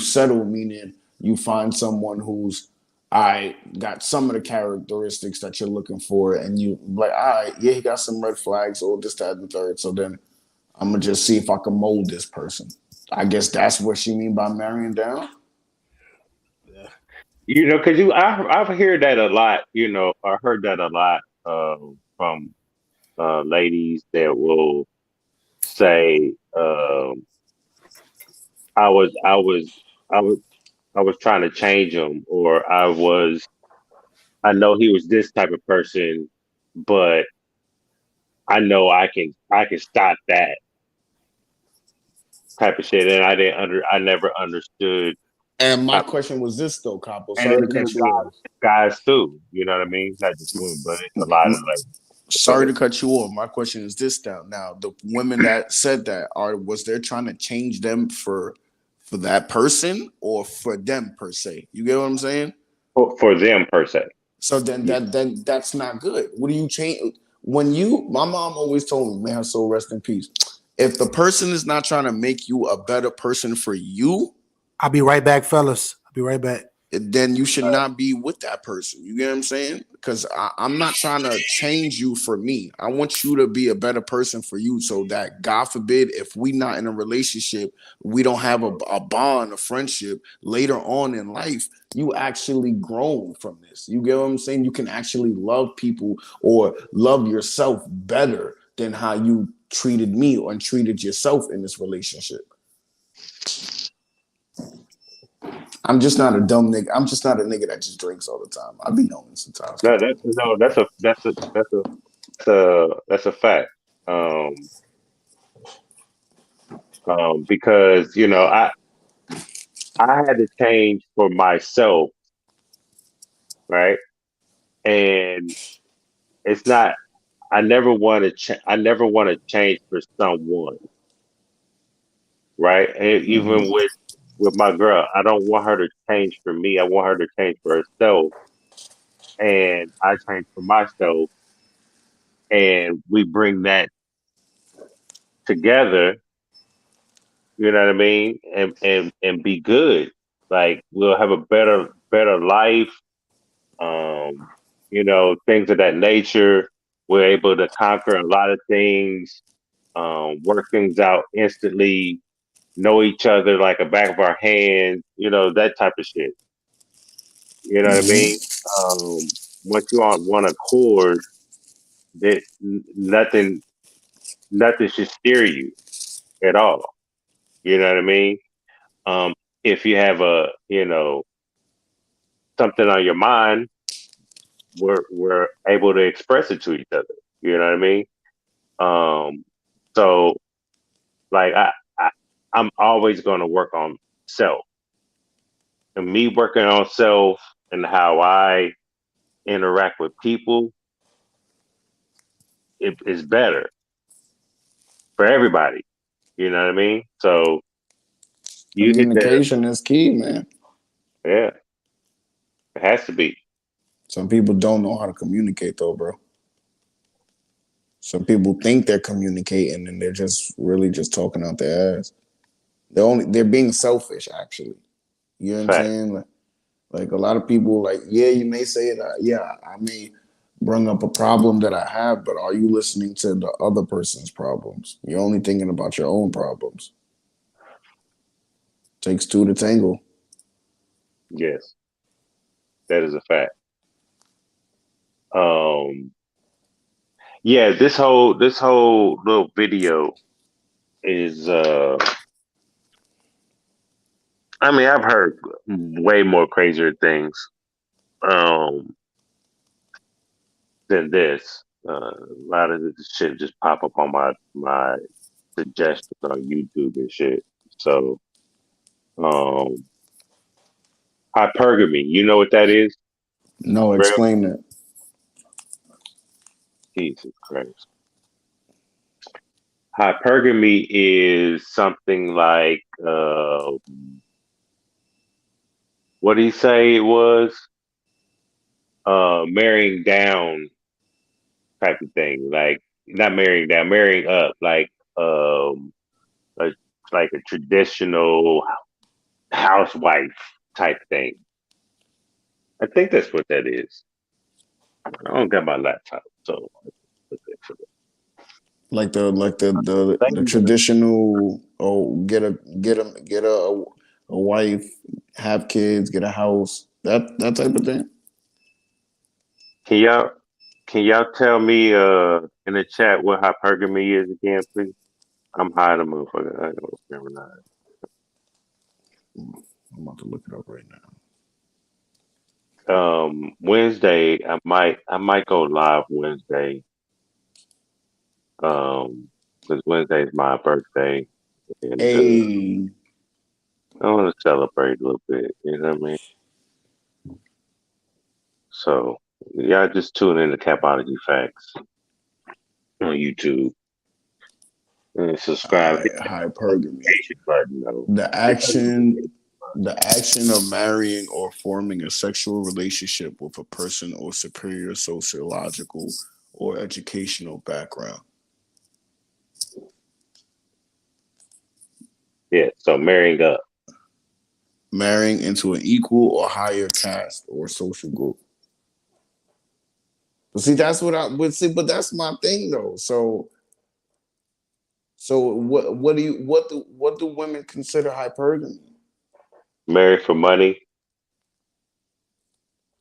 settle, meaning you find someone who's got some of the characteristics that you're looking for, and you like, all right, yeah, he got some red flags or this, that, and the third. So then I'm gonna just see if I can mold this person. I guess that's what she mean by marrying down. You know, because I've heard that a lot. You know, I heard that a lot from ladies that will say, I was I was I was I was trying to change him, or I know he was this type of person, but I know I can stop that type of shit, and I never understood. And my question was this though, Capo. And Sorry to cut you off. guys too. You know what I mean? Not just women, but it's a lot of like. Sorry to cut you off. My question is this now the women that said that was they trying to change them for that person or for them per se? You get what I'm saying? For them per se. So then that's not good. What do you change when my mom always told me, may her soul rest in peace. If the person is not trying to make you a better person for you, I'll be right back, fellas. I'll be right back. then you should not be with that person. You get what I'm saying? Because I'm not trying to change you for me. I want you to be a better person for you, so that God forbid, if we not in a relationship, we don't have a bond, a friendship later on in life, you actually grown from this. You get what I'm saying? You can actually love people or love yourself better than how you treated me or treated yourself in this relationship. I'm just not a dumb nigga. I'm just not a nigga that just drinks all the time. I be knowing sometimes. That's a fact. Because I had to change for myself, right? And it's not. I never want to. I never want to change for someone, right? And even with my girl, I don't want her to change for me. I want her to change for herself, and I change for myself, and we bring that together. You know what I mean? And be good. Like we'll have a better life. Things of that nature. We're able to conquer a lot of things, work things out instantly, know each other like a back of our hand, that type of shit. You know what I mean? Once you're on one accord, that nothing should steer you at all. You know what I mean? If you have something on your mind, we're able to express it to each other. You know what I mean? So like I'm always going to work on self, and me working on self and how I interact with people, it is better for everybody. You know what I mean? So you hit that. Communication is key, man. Yeah, it has to be. Some people don't know how to communicate though, bro. Some people think they're communicating and they're just really just talking out their ass. They're being selfish, actually. You know what I'm Fact. saying? Like a lot of people, like, yeah, you may say it. Yeah, I may bring up a problem that I have, but are you listening to the other person's problems? You're only thinking about your own problems. Takes two to tangle. Yes, that is a fact. Um, yeah, this whole little video is. I mean, I've heard way more crazier things um, than this. A lot of this shit just pop up on my suggestions on YouTube and shit. So, um, hypergamy, you know what that is? No, Real? explain that. Jesus Christ. Hypergamy is something like what did he say it was? Marrying down type of thing. Like not marrying down, marrying up, a, like a traditional housewife type thing. I think that's what that is. I don't got my laptop, so Like the traditional, get a wife, have kids, get a house, that type of thing. can y'all can y'all tell me in the chat what hypergamy is again, please? I'm high the motherfucker. I don't remember that. I'm about to look it up right now. Wednesday, I might go live Wednesday. Because Wednesday is my birthday, and Hey, I want to celebrate a little bit. You know what I mean? So y'all just tune in to Capology Facts on YouTube and subscribe. Hit that hypergamy. notification button, though. The Hit that action, the action of marrying or forming a sexual relationship with a person or superior sociological or educational background. Yeah, so marrying up. marrying into an equal or higher caste or social group. But see, that's what I would say. But that's my thing, though. So what do women consider hypergamy? Married for money,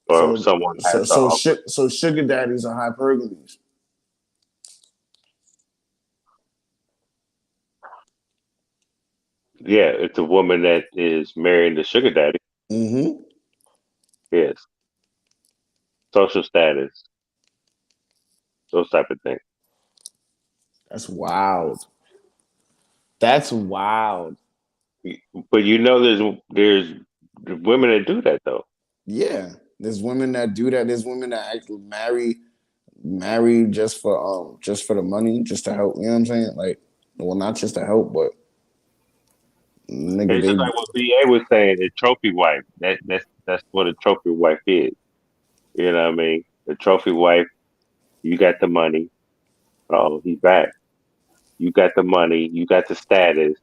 or So someone has so to so offer. so sugar daddies are hypergamies. Yeah, it's a woman that is marrying the sugar daddy. Mm-hmm. Yes, social status, those type of things. That's wild. That's wild. But there's women that do that though. Yeah, there's women that do that. There's women that actually marry just for the money, just to help. You know what I'm saying? Like, well, not just to help, but nigga, It's just they like what BA was saying, a trophy wife. That's what a trophy wife is. You know what I mean? A trophy wife, you got the money. Oh, he's back. You got the money, you got the status.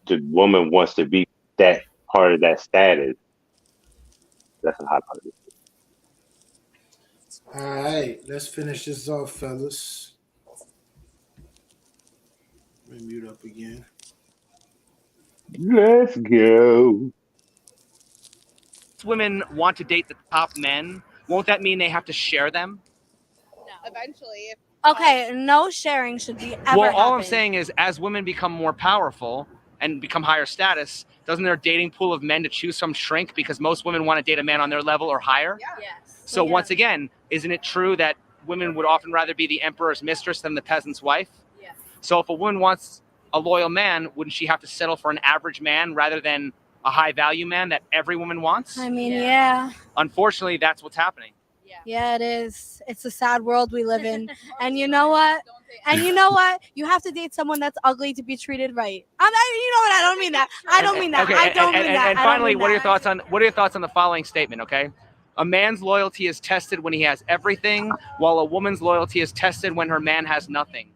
The woman wants to be that part of that status. That's a hot part. All right, let's finish this off, fellas. Let me mute up again. Let's go. Women want to date the top men. Won't that mean they have to share them? Eventually, okay, no sharing should be ever Well, all I'm happen. saying is, as women become more powerful and become higher status, doesn't their dating pool of men to choose from shrink because most women want to date a man on their level or higher? Yes. So once again, isn't it true that women would often rather be the emperor's mistress than the peasant's wife? Yeah. So if a woman wants a loyal man, wouldn't she have to settle for an average man rather than a high value man that every woman wants? I mean, yeah. Unfortunately, that's what's happening. Yeah, it is. It's a sad world we live in. And you know what? And you know what? You have to date someone that's ugly to be treated right. You know what? I don't mean that. I don't mean that. Okay, I don't mean that. And I don't finally, mean what are that. your thoughts on the following statement? Okay, a man's loyalty is tested when he has everything, while a woman's loyalty is tested when her man has nothing.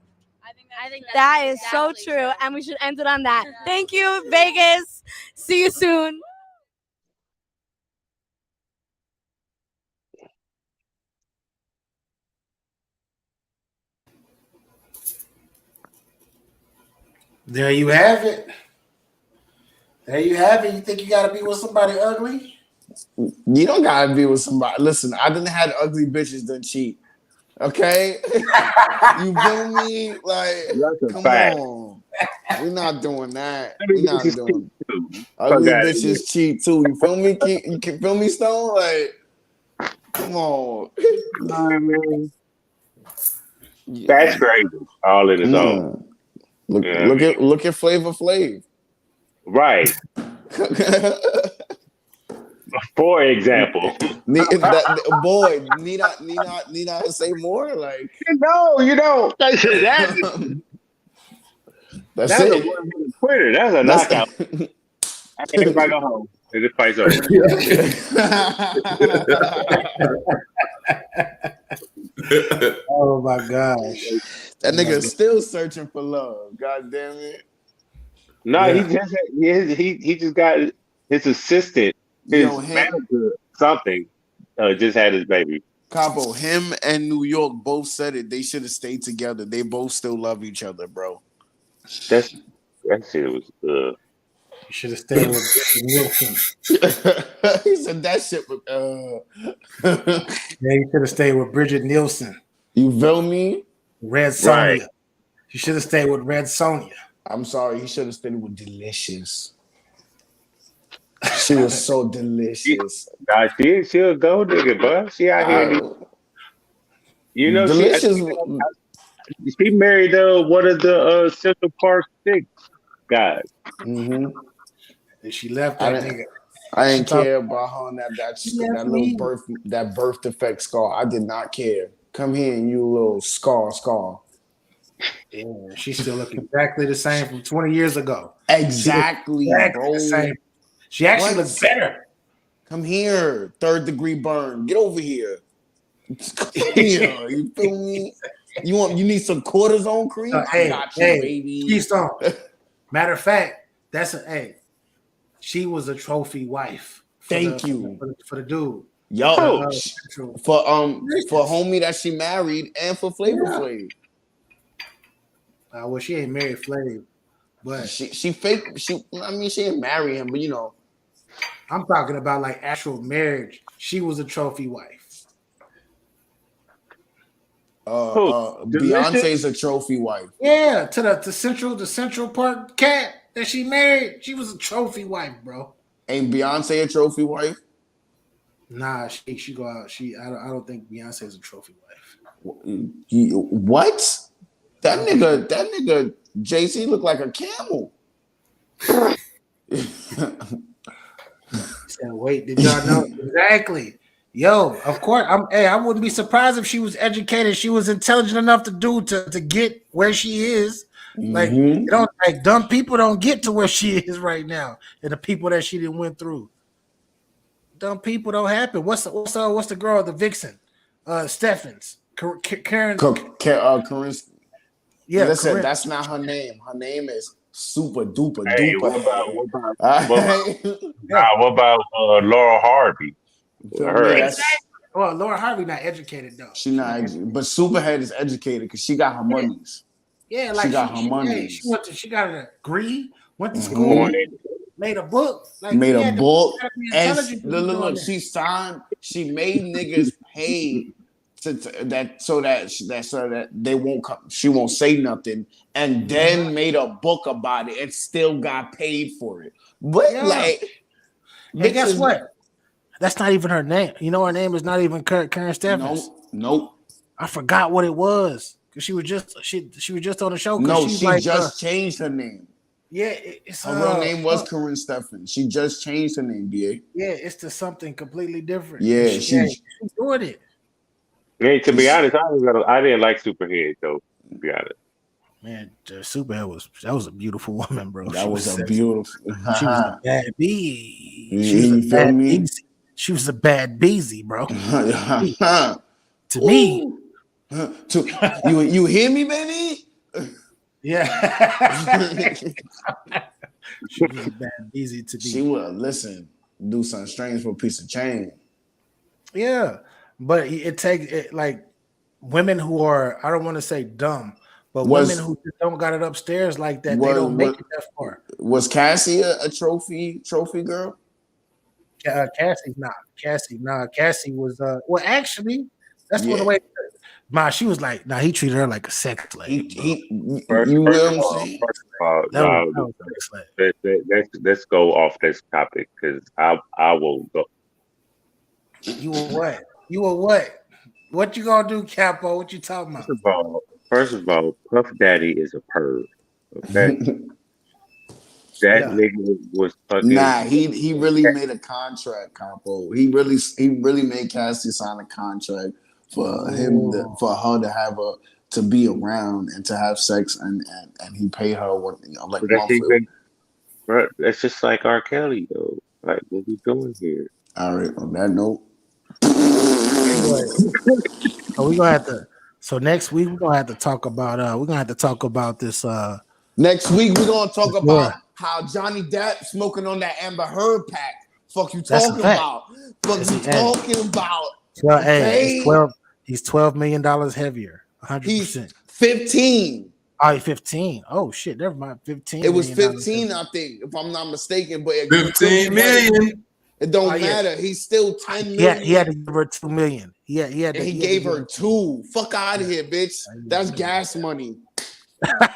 I think that is so true. And we should end it on that. Thank you, Vegas. See you soon. There you have it. There you have it. You think you got to be with somebody ugly? You don't gotta be with somebody. Listen, I didn't have ugly bitches that cheat. Okay, you feel me? Like, come on, we're not doing that. We're not doing. Ugly bitches cheat too. You feel me? You can feel me, Stone? Like, come on. That's crazy. All in his own. Look at Flavor Flav. Right. For example, boy, need I say more? Like, no, you don't. That's it. That's a it. one-hitter quitter. That's a knockout. Everybody go home. This fight's over. Oh my gosh. That nigga is still searching for love. God damn it. No, he just got his assistant, his manager, something, just had his baby. Capo, him and New York both said it. They should have stayed together. They both still love each other, bro. That shit was You should have stayed with Bridget Nielsen. He said that shit was Yeah, you should have stayed with Bridget Nielsen. You feel me? Red Sonja. Right. You should have stayed with Red Sonja. I'm sorry, he should have stayed with Delicious. She was so delicious. Nah, she a gold digger, bro. She out here. You know, Delicious. She married one of the Central Park 6 guys. Mm-hmm. And she left that nigga. I didn't care about her and that little birth defect scar. I did not care. Come here, and you little scar. Yeah, she still look exactly the same from 20 years ago. Exactly, bro. The same. She actually looks better. Come here, 3rd degree burn. Get over here. Come here. You feel me? You need some cortisone cream? Hey, I got you, baby. Keystone. Matter of fact, she was a trophy wife. Thank you. For the dude. Yo, for For homie that she married and for Flavor Flav. Well, she ain't married Flav, but she fake. She didn't marry him, but you know. I'm talking about like actual marriage. She was a trophy wife. Beyonce's a trophy wife. Yeah, to the Central Park cat that she married. She was a trophy wife, bro. Ain't Beyonce a trophy wife? Nah, she go out. I don't think Beyonce is a trophy wife. What? That nigga JC look like a camel. Wait, did y'all know exactly? Yo, of course. I wouldn't be surprised if she was educated. She was intelligent enough to get where she is. Like you don't like dumb people don't get to where she is right now, and the people that she didn't went through. Dumb people don't happen. What's the girl, the vixen, Steffens, Karen. Yeah, listen, Corinne. That's not her name. Her name is Super Duper Duper. What about Laura Harvey? Well, Laura Harvey not educated though. She not educated, but Superhead is educated because she got her monies. Yeah, like she got her monies. She got a degree, went to school, made a book, and look, she made niggas pay so that they won't come, she won't say nothing, and then made a book about it and still got paid for it. But and guess what? That's not even her name. You know, her name is not even Karen Steffens. Nope. I forgot what it was because she was just on the show. No, she just changed her name. Yeah, her real name was Corinne Steffens. She just changed her name, BA. Yeah, it's to something completely different. Yeah, she's doing it. Hey, to be honest, I didn't like Superhead though. To be honest, man, Superhead was a beautiful woman, bro. That was a beautiful. She was a bad bee. She was a bad beezy, bro. To me. You hear me, baby? Yeah. She was a bad beezy to me. She would listen, do something strange for a piece of change. Yeah, but it takes like women who are, I don't want to say dumb, but women who just don't got it upstairs like that, they don't make it that far. Was Cassie a trophy girl? Cassie was well actually that's one of the way she was like, he treated her like a sex slave. Let's go off this topic because I will go. You were what? What you gonna do, Capo? What you talking about? First of all, Puff Daddy is a perv. Okay. That nigga was fucking. Nah, he really made a contract, Capo. He really made Cassie sign a contract for for her to have to be around and to have sex, and he paid her monthly. Bro, that's just like R. Kelly though. Like, what we doing here? All right, on that note. So we're gonna have to. So next week we're gonna have to talk about. This. Next week we're gonna talk about how Johnny Depp smoking on that Amber Heard pack. Fuck you talking about? Fuck you talking about? Well, hey, he's $12 million heavier. 100%. 15. Oh, he's 15. Oh shit, never mind. 15. It was 15, I think, if I'm not mistaken. But 15 million. It don't matter. He's still 10 million. Yeah, he had to give her $2 million. He gave her 2. Fuck out of here, bitch. That's gas money. Fuck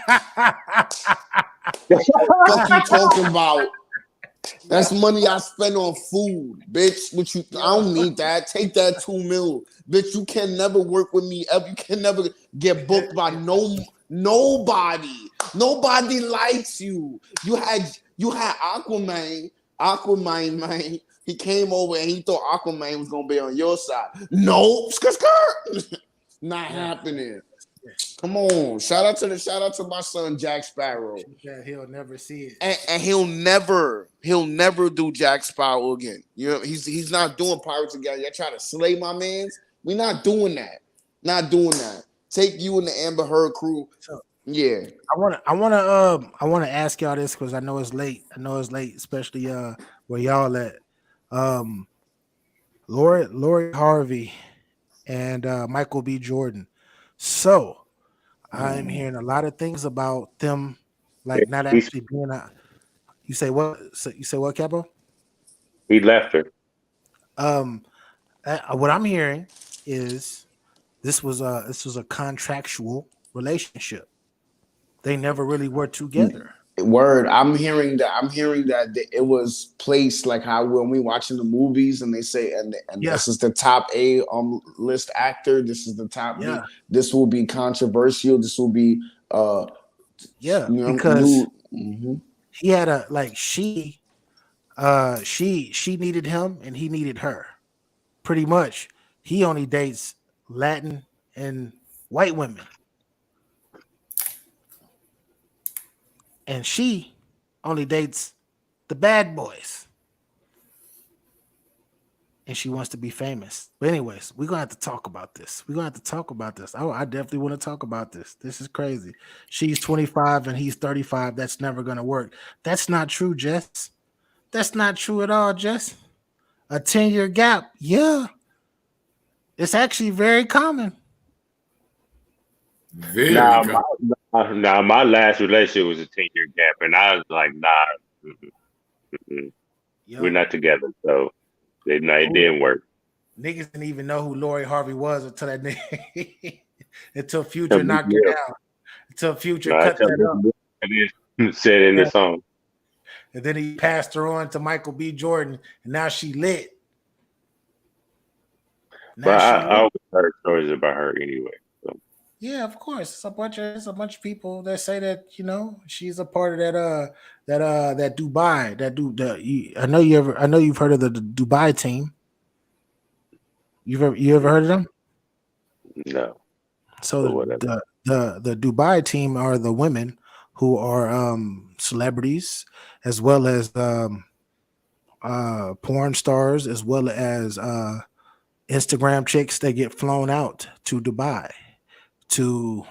you talking about? That's money I spend on food, bitch. I don't need that. Take that $2 million, bitch. You can never work with me ever. You can never get booked by nobody. Nobody likes you. You had Aquaman. Aquaman, man. He came over and he thought Aquaman was gonna be on your side. Nope, not happening. Come on, shout out to my son Jack Sparrow. Yeah, he'll never see it, and he'll never do Jack Sparrow again. You know, he's not doing Pirates again. Y'all try to slay my man's. We're not doing that. Not doing that. Take you and the Amber Heard crew. Yeah. I wanna ask y'all this because I know it's late. I know it's late, especially where y'all at. Um, Lori Harvey and Michael B. Jordan. So I'm hearing a lot of things about them, like not He's, actually being a. You say what? So you say what, Capo? he left her. Um, what I'm hearing is this was a contractual relationship. They never really were together. Word. I'm hearing that it was placed like how when we watching the movies and they say and Yeah, this is the top A list actor. This is the top B. yeah, This will be controversial. This will be yeah. Because new. Mhm. he had a like she needed him and he needed her. Pretty much, he only dates Latin and white women, and she only dates the bad boys. And she wants to be famous. But anyways, we're gonna have to talk about this. We're gonna have to talk about this. Oh, I definitely want to talk about this. This is crazy. She's 25 and he's 35. That's never gonna work. That's not true, Jess. That's not true at all, Jess. A 10-year gap. Yeah. It's actually very common. Very common. My last relationship was a 10-year gap, and I was like, nah, we're Yep. not together. So it didn't work. Niggas didn't even know who Lori Harvey was until that nigga, until Future knocked her Yeah. down. Until Future No, I cut tell that up. you, said in the Yeah. song. And then he passed her on to Michael B. Jordan, and now she lit. But Now she I lit. always heard stories about her anyway. So. Yeah, of course. It's a bunch of people that say that, she's a part of that Dubai. I know you've heard of the Dubai team. You ever heard of them? No, So but whatever. the Dubai team are the women who are celebrities as well as porn stars as well as Instagram chicks that get flown out to Dubai to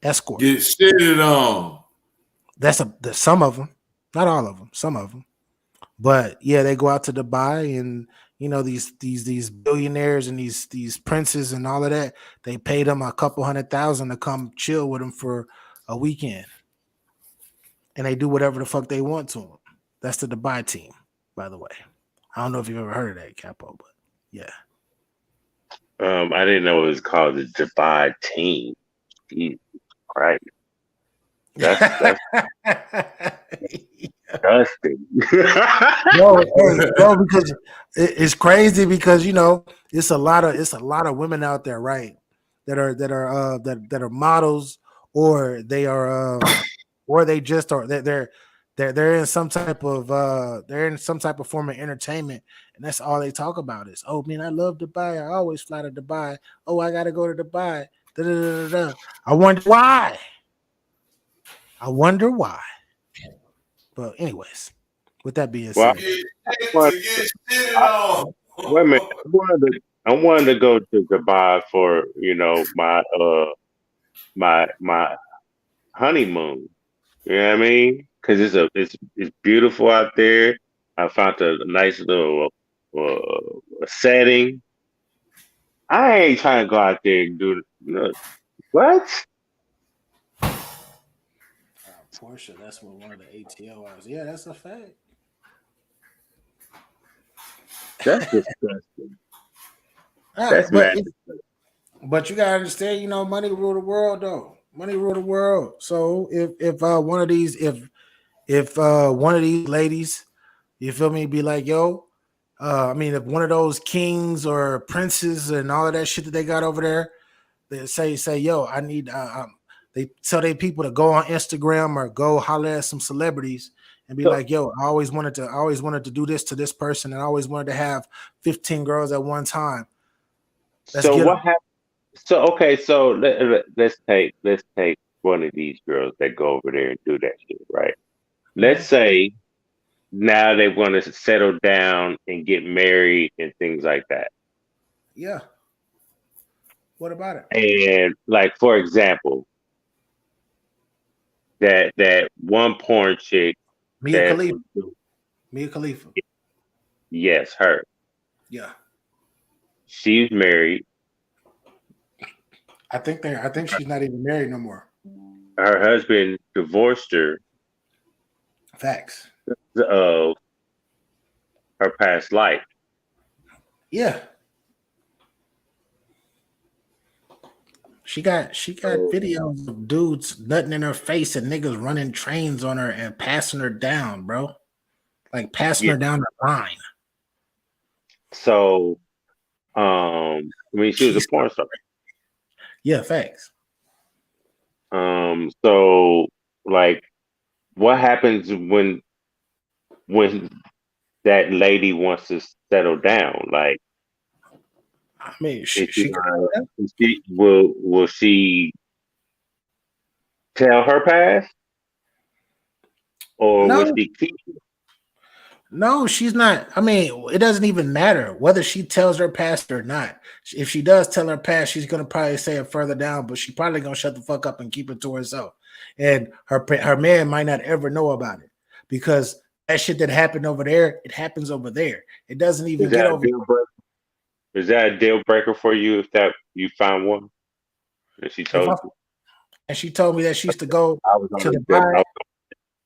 escort. Get shitted on. That's some of them, not all of them, some of them. But yeah, they go out to Dubai, and these billionaires and these princes and all of that. They pay them a couple $100,000 to come chill with them for a weekend, and they do whatever the fuck they want to them. That's the Dubai team, by the way. I don't know if you've ever heard of that, Capo, but yeah. I didn't know it was called the Dubai team. Jesus Christ. That's disgusting. Bro, because it's crazy because it's a lot of women out there, right? That are models, or they are or they just are they're in some type of form of entertainment, and that's all they talk about is, oh man, I love Dubai. I always fly to Dubai. Oh, I gotta go to Dubai. Da, da, da, da, da. I wonder why. But anyways, with that being Well, said, wait a minute. I wanted to go to Dubai for my honeymoon. You know what I mean? Because it's beautiful out there. I found a nice little setting. I ain't trying to go out there and do what? Portia, that's what one of the ATL was. Yeah, that's a fact. That's disgusting. Right, That's mad. but you gotta understand, money rule the world, though. Money rule the world. So if one of these one of these ladies, you feel me, be like, yo, I mean, if one of those kings or princes and all of that shit that they got over there, they say, yo, I need they tell their people to go on Instagram or go holler at some celebrities and be like, yo, I always wanted to do this to this person, and I always wanted to have 15 girls at one time. So what happened? So okay, so let's take one of these girls that go over there and do that shit, right? Let's say now they want to settle down and get married and things like that. Yeah. What about it? And like, for example, that one porn chick Mia that Khalifa. Mia Khalifa. yes, her. Yeah. She's married. I think she's not even married no more. Her husband divorced her Facts. of her past life. Yeah. She got videos of dudes nutting in her face and niggas running trains on her and passing her down, bro. Like passing her down the line. So, I mean, she was a porn star. Yeah, facts. So like, what happens when that lady wants to settle down? Like, I mean, will she tell her past, or will No. she keep it? No, she's not. I mean, it doesn't even matter whether she tells her past or not. If she does tell her past, she's gonna probably say it further down, but she probably gonna shut the fuck up and keep it to herself. And her man might not ever know about it because that shit that happened over there, it happens over there. It doesn't even Is get that a over. deal breaker? Is that a deal breaker for you if that you found one and she told you? And she told me that she used to go I was to on the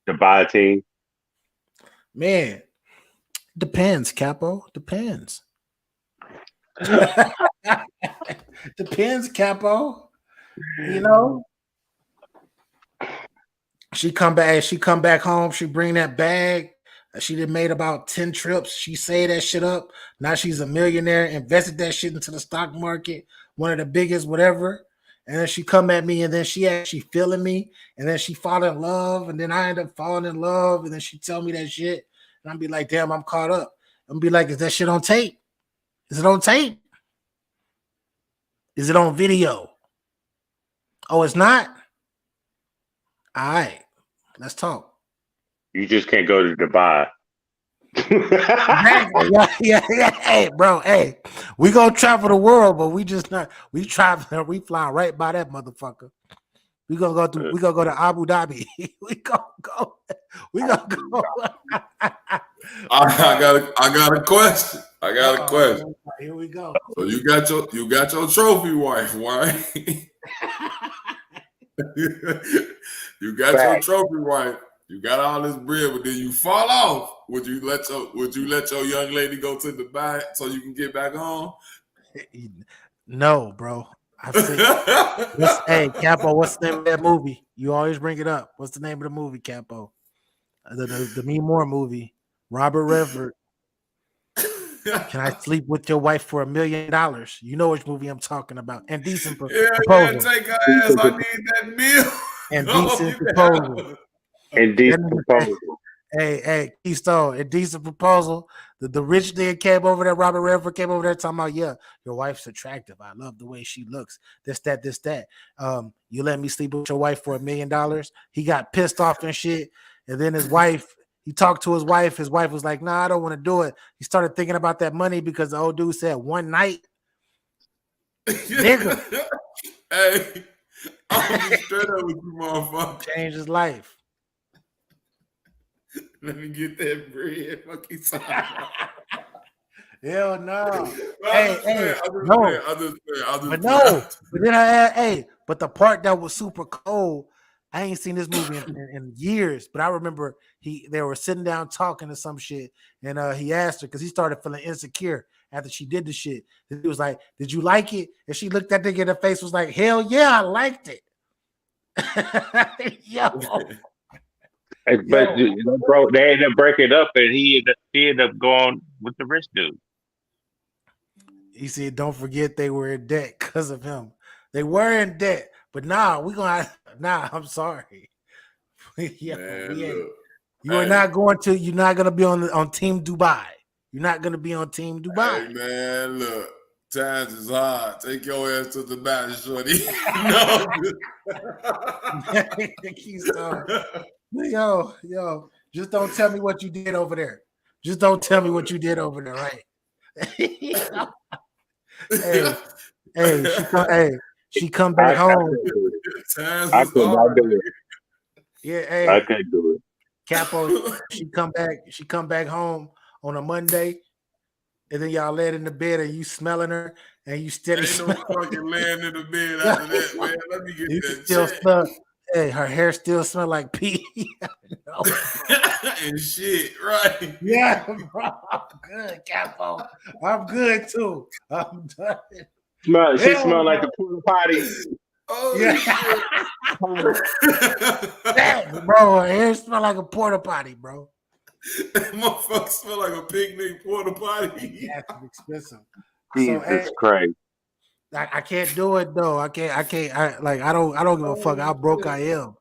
the Dubai team. man. Depends, Capo. Depends. Depends, Capo. You know, she come back home. She bring that bag. She done made about 10 trips. She saved that shit up. Now she's a millionaire. Invested that shit into the stock market, one of the biggest, whatever. And then she come at me, and then she actually feeling me, and then she fall in love, and then I end up falling in love, and then she tell me that shit, and I'm be like, damn, I'm caught up. I'm be like, is that shit on tape? Is it on tape? Is it on video? Oh, it's not? All right, let's talk. You just can't go to Dubai. Exactly. Yeah. Hey, bro. Hey, we gonna travel the world, but we just not. We traveling. We flying right by that motherfucker. We gonna go through. We gonna go to Abu Dhabi. We gonna go. We gonna go. I got a question. I got a question. Here we go. So you got your trophy wife, right? You got your trophy wife. You got all this bread, but then you fall off. Would you let your young lady go to Dubai so you can get back home? No, bro. I think. Hey, Capo, what's the name of that movie? You always bring it up. What's the name of the movie, Capo? The Me More movie. Robert Redford. Can I sleep with your wife for $1 million? You know which movie I'm talking about. Indecent proposal. Take her ass. I need that meal. Indecent proposal. Indecent proposal. Hey, Keystone, Indecent proposal. The rich nigga came over there. Robert Redford came over there talking about, yeah, your wife's attractive. I love the way she looks. This, that. You let me sleep with your wife for $1 million. He got pissed off and shit. And then his wife, he talked to his wife. His wife was like, nah, I don't want to do it. He started thinking about that money because the old dude said one night. Nigga. Hey, I'm just straight up with you, motherfucker. Changed his life. Let me get that bread. Fuck you, Hell no. But then but the part that was super cold, I ain't seen this movie in years, but I remember they were sitting down talking to some shit, and he asked her because he started feeling insecure after she did the shit. He was like, "Did you like it?" And she looked that nigga in the face, was like, "Hell yeah, I liked it." Yo. But bro, they ended up breaking up, and she ended up going with the rich dude. He said, "Don't forget they were in debt because of him. They were in debt, but I'm sorry. You're not gonna be on Team Dubai. You're not gonna be on Team Dubai." Hey man, look, times is hard. Take your ass to the back, shorty. Yo, just don't tell me what you did over there. Just don't tell me what you did over there, right? She come back home. I could not do it. Yeah, hey, I couldn't do it. Capo, she come back home on a Monday, and then y'all laid in the bed and you smelling her, and you steady Ain't no smelling. fucking laying in the bed after that, man. Let me get You that still check. smell. Hey, her hair still smell like pee. And shit, right? Yeah, bro. I'm good, Capo. I'm good too. I'm done. She Hell smelled like no. the porta potty. Oh Yeah. shit. Bro, her hair smell like a porta potty, bro. Motherfucker smell like a picnic porta potty. That's expensive. Jesus Christ. I can't do it though. I can't. I don't give a fuck how broke I am.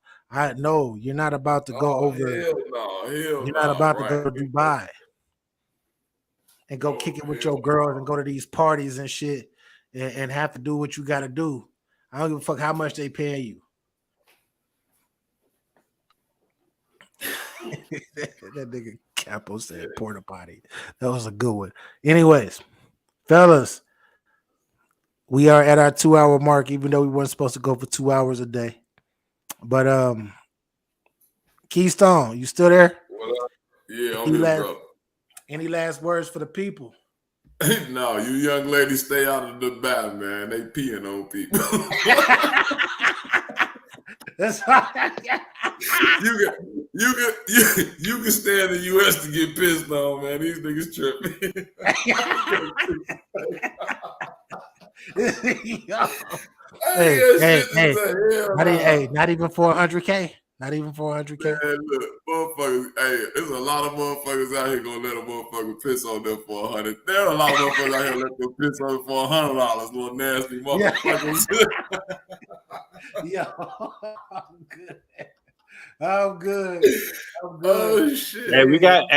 No, you're not about to go over. Hell no, You're not about to go to Dubai and go kick it with your girls and go to these parties and shit and have to do what you got to do. I don't give a fuck how much they pay you. That nigga Capo said porta potty. That was a good one. Anyways, fellas, we are at our 2-hour mark, even though we weren't supposed to go for 2 hours a day. But Keystone, you still there? What up? Yeah, I'm here, bro. Any last words for the people? No, you young ladies stay out of the bath, man. They peeing on people. That's you can stay in the U.S. to get pissed on, man. These niggas tripping. Not even 400K. Not even 400K. Man, look, motherfuckers. Hey, there's a lot of motherfuckers out here gonna let a motherfucker piss on them for 100. There are a lot of motherfuckers out here let them piss on them for $100. Little nasty motherfuckers. Yeah, I'm good. I'm good. Oh shit. Hey, we got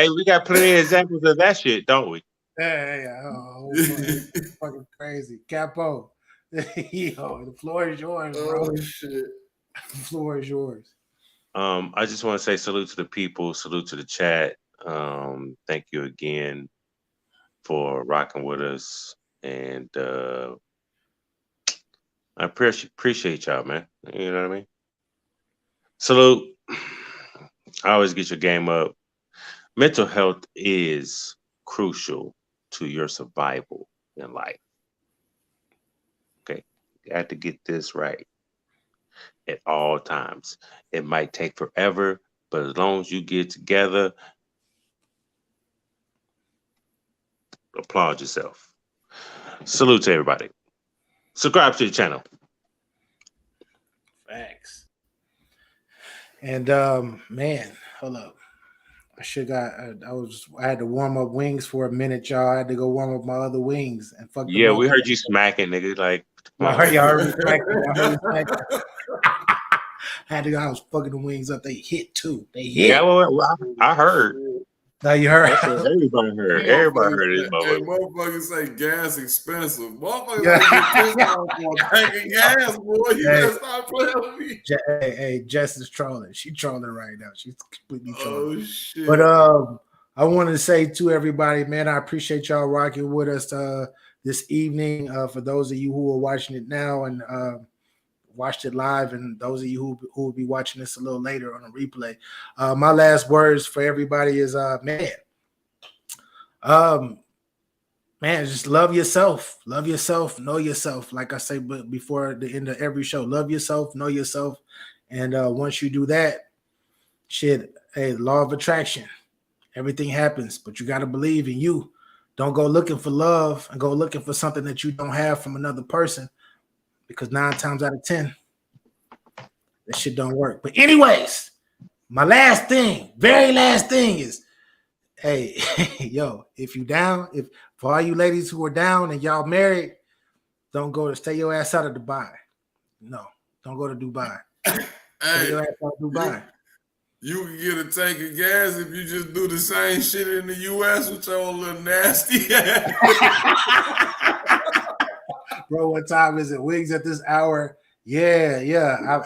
plenty of examples of that shit, don't we? Fucking crazy. Capo. Yo, the floor is yours, bro. Oh shit. The floor is yours. I just want to say salute to the people, salute to the chat. Thank you again for rocking with us, and I appreciate y'all, man. You know what I mean? Salute. I always get your game up. Mental health is crucial to your survival in life. Okay, you have to get this right at all times. It might take forever, but as long as you get together, applaud yourself. Salute to everybody. Subscribe to the channel. Facts. And man, hold up. I had to warm up wings for a minute, y'all. I had to go warm up my other wings and fuck. Yeah, we heard you smacking, nigga. Like, y'all heard me smacking. I was fucking the wings up. They hit too. They hit. Yeah, well, I heard. Now you heard. Everybody heard. Everybody heard it. Hey, motherfuckers say gas expensive. Motherfuckers get pissed off for a tank of gas, boy. You gotta stop playing with me. Hey, Jess is trolling. She's trolling right now. She's completely trolling. Oh shit. But I wanted to say to everybody, man, I appreciate y'all rocking with us this evening. For those of you who are watching it now and watched it live, and those of you who will be watching this a little later on a replay, my last words for everybody is man, just love yourself, know yourself. Like I say before the end of every show, love yourself, know yourself, and once you do that, law of attraction, everything happens. But you got to believe in you. Don't go looking for love and go looking for something that you don't have from another person, because 9 times out of 10, that shit don't work. But anyways, my very last thing is, hey, yo, if you down, for all you ladies who are down and y'all married, stay your ass out of Dubai. No, don't go to Dubai. Stay your ass out of Dubai. You can get a tank of gas if you just do the same shit in the U.S. with your own little nasty ass. Bro, what time is it? Wings at this hour? Yeah.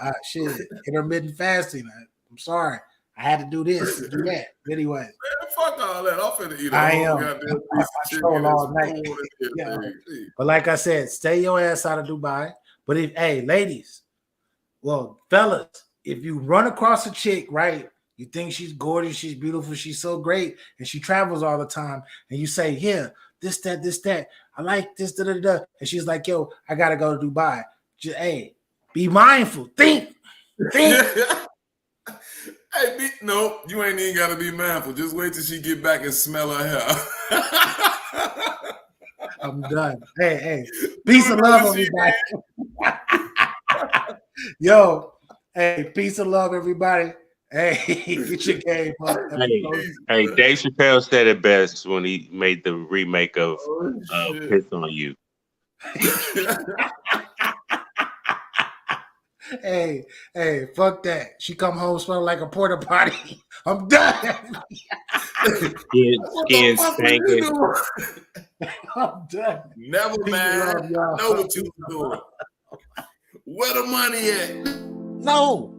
I shit. Intermittent fasting. I'm sorry. I had to do this, do that. Anyway. Man, fuck all that. I'm finna eat I whole am. goddamn I piece of chicken troll and all night. spoon and Yeah. everything. But like I said, stay your ass out of Dubai. But fellas, if you run across a chick, right? You think she's gorgeous, she's beautiful, she's so great, and she travels all the time, and you say, "Here, this, that. I like this, da da da," and she's like, "Yo, I gotta go to Dubai." Just, hey, be mindful. Think. Hey, no, you ain't even gotta be mindful. Just wait till she get back and smell her hair. I'm done. Hey, peace and love, everybody. Yo, hey, peace and love, everybody. Hey, get your game up. Hey, Dave Chappelle said it best when he made the remake of Piss on You. Hey, fuck that. She come home smelling like a porta potty. I'm done. Skin spanking. I'm done. Never mind. I know what you was doing. Where the money at? No.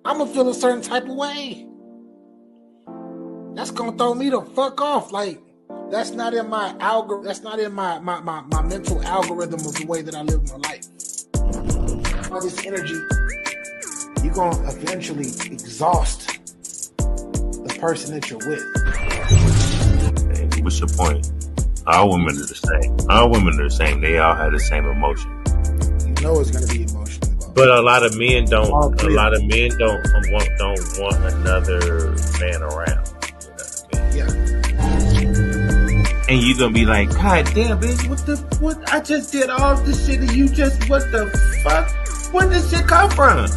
I'm gonna feel a certain type of way. That's gonna throw me the fuck off. Like, that's not in my algorithm. That's not in my mental algorithm of the way that I live my life. All this energy, you're gonna eventually exhaust the person that you're with. Hey, what's your point? All women are the same. All women are the same. They all have the same emotion. You know it's gonna be emotional. But a lot of men don't. A lot of men don't want another man around. Yeah. And you gonna be like, God damn, bitch, what? I just did all this shit and you just, what the fuck? Where did this shit come from?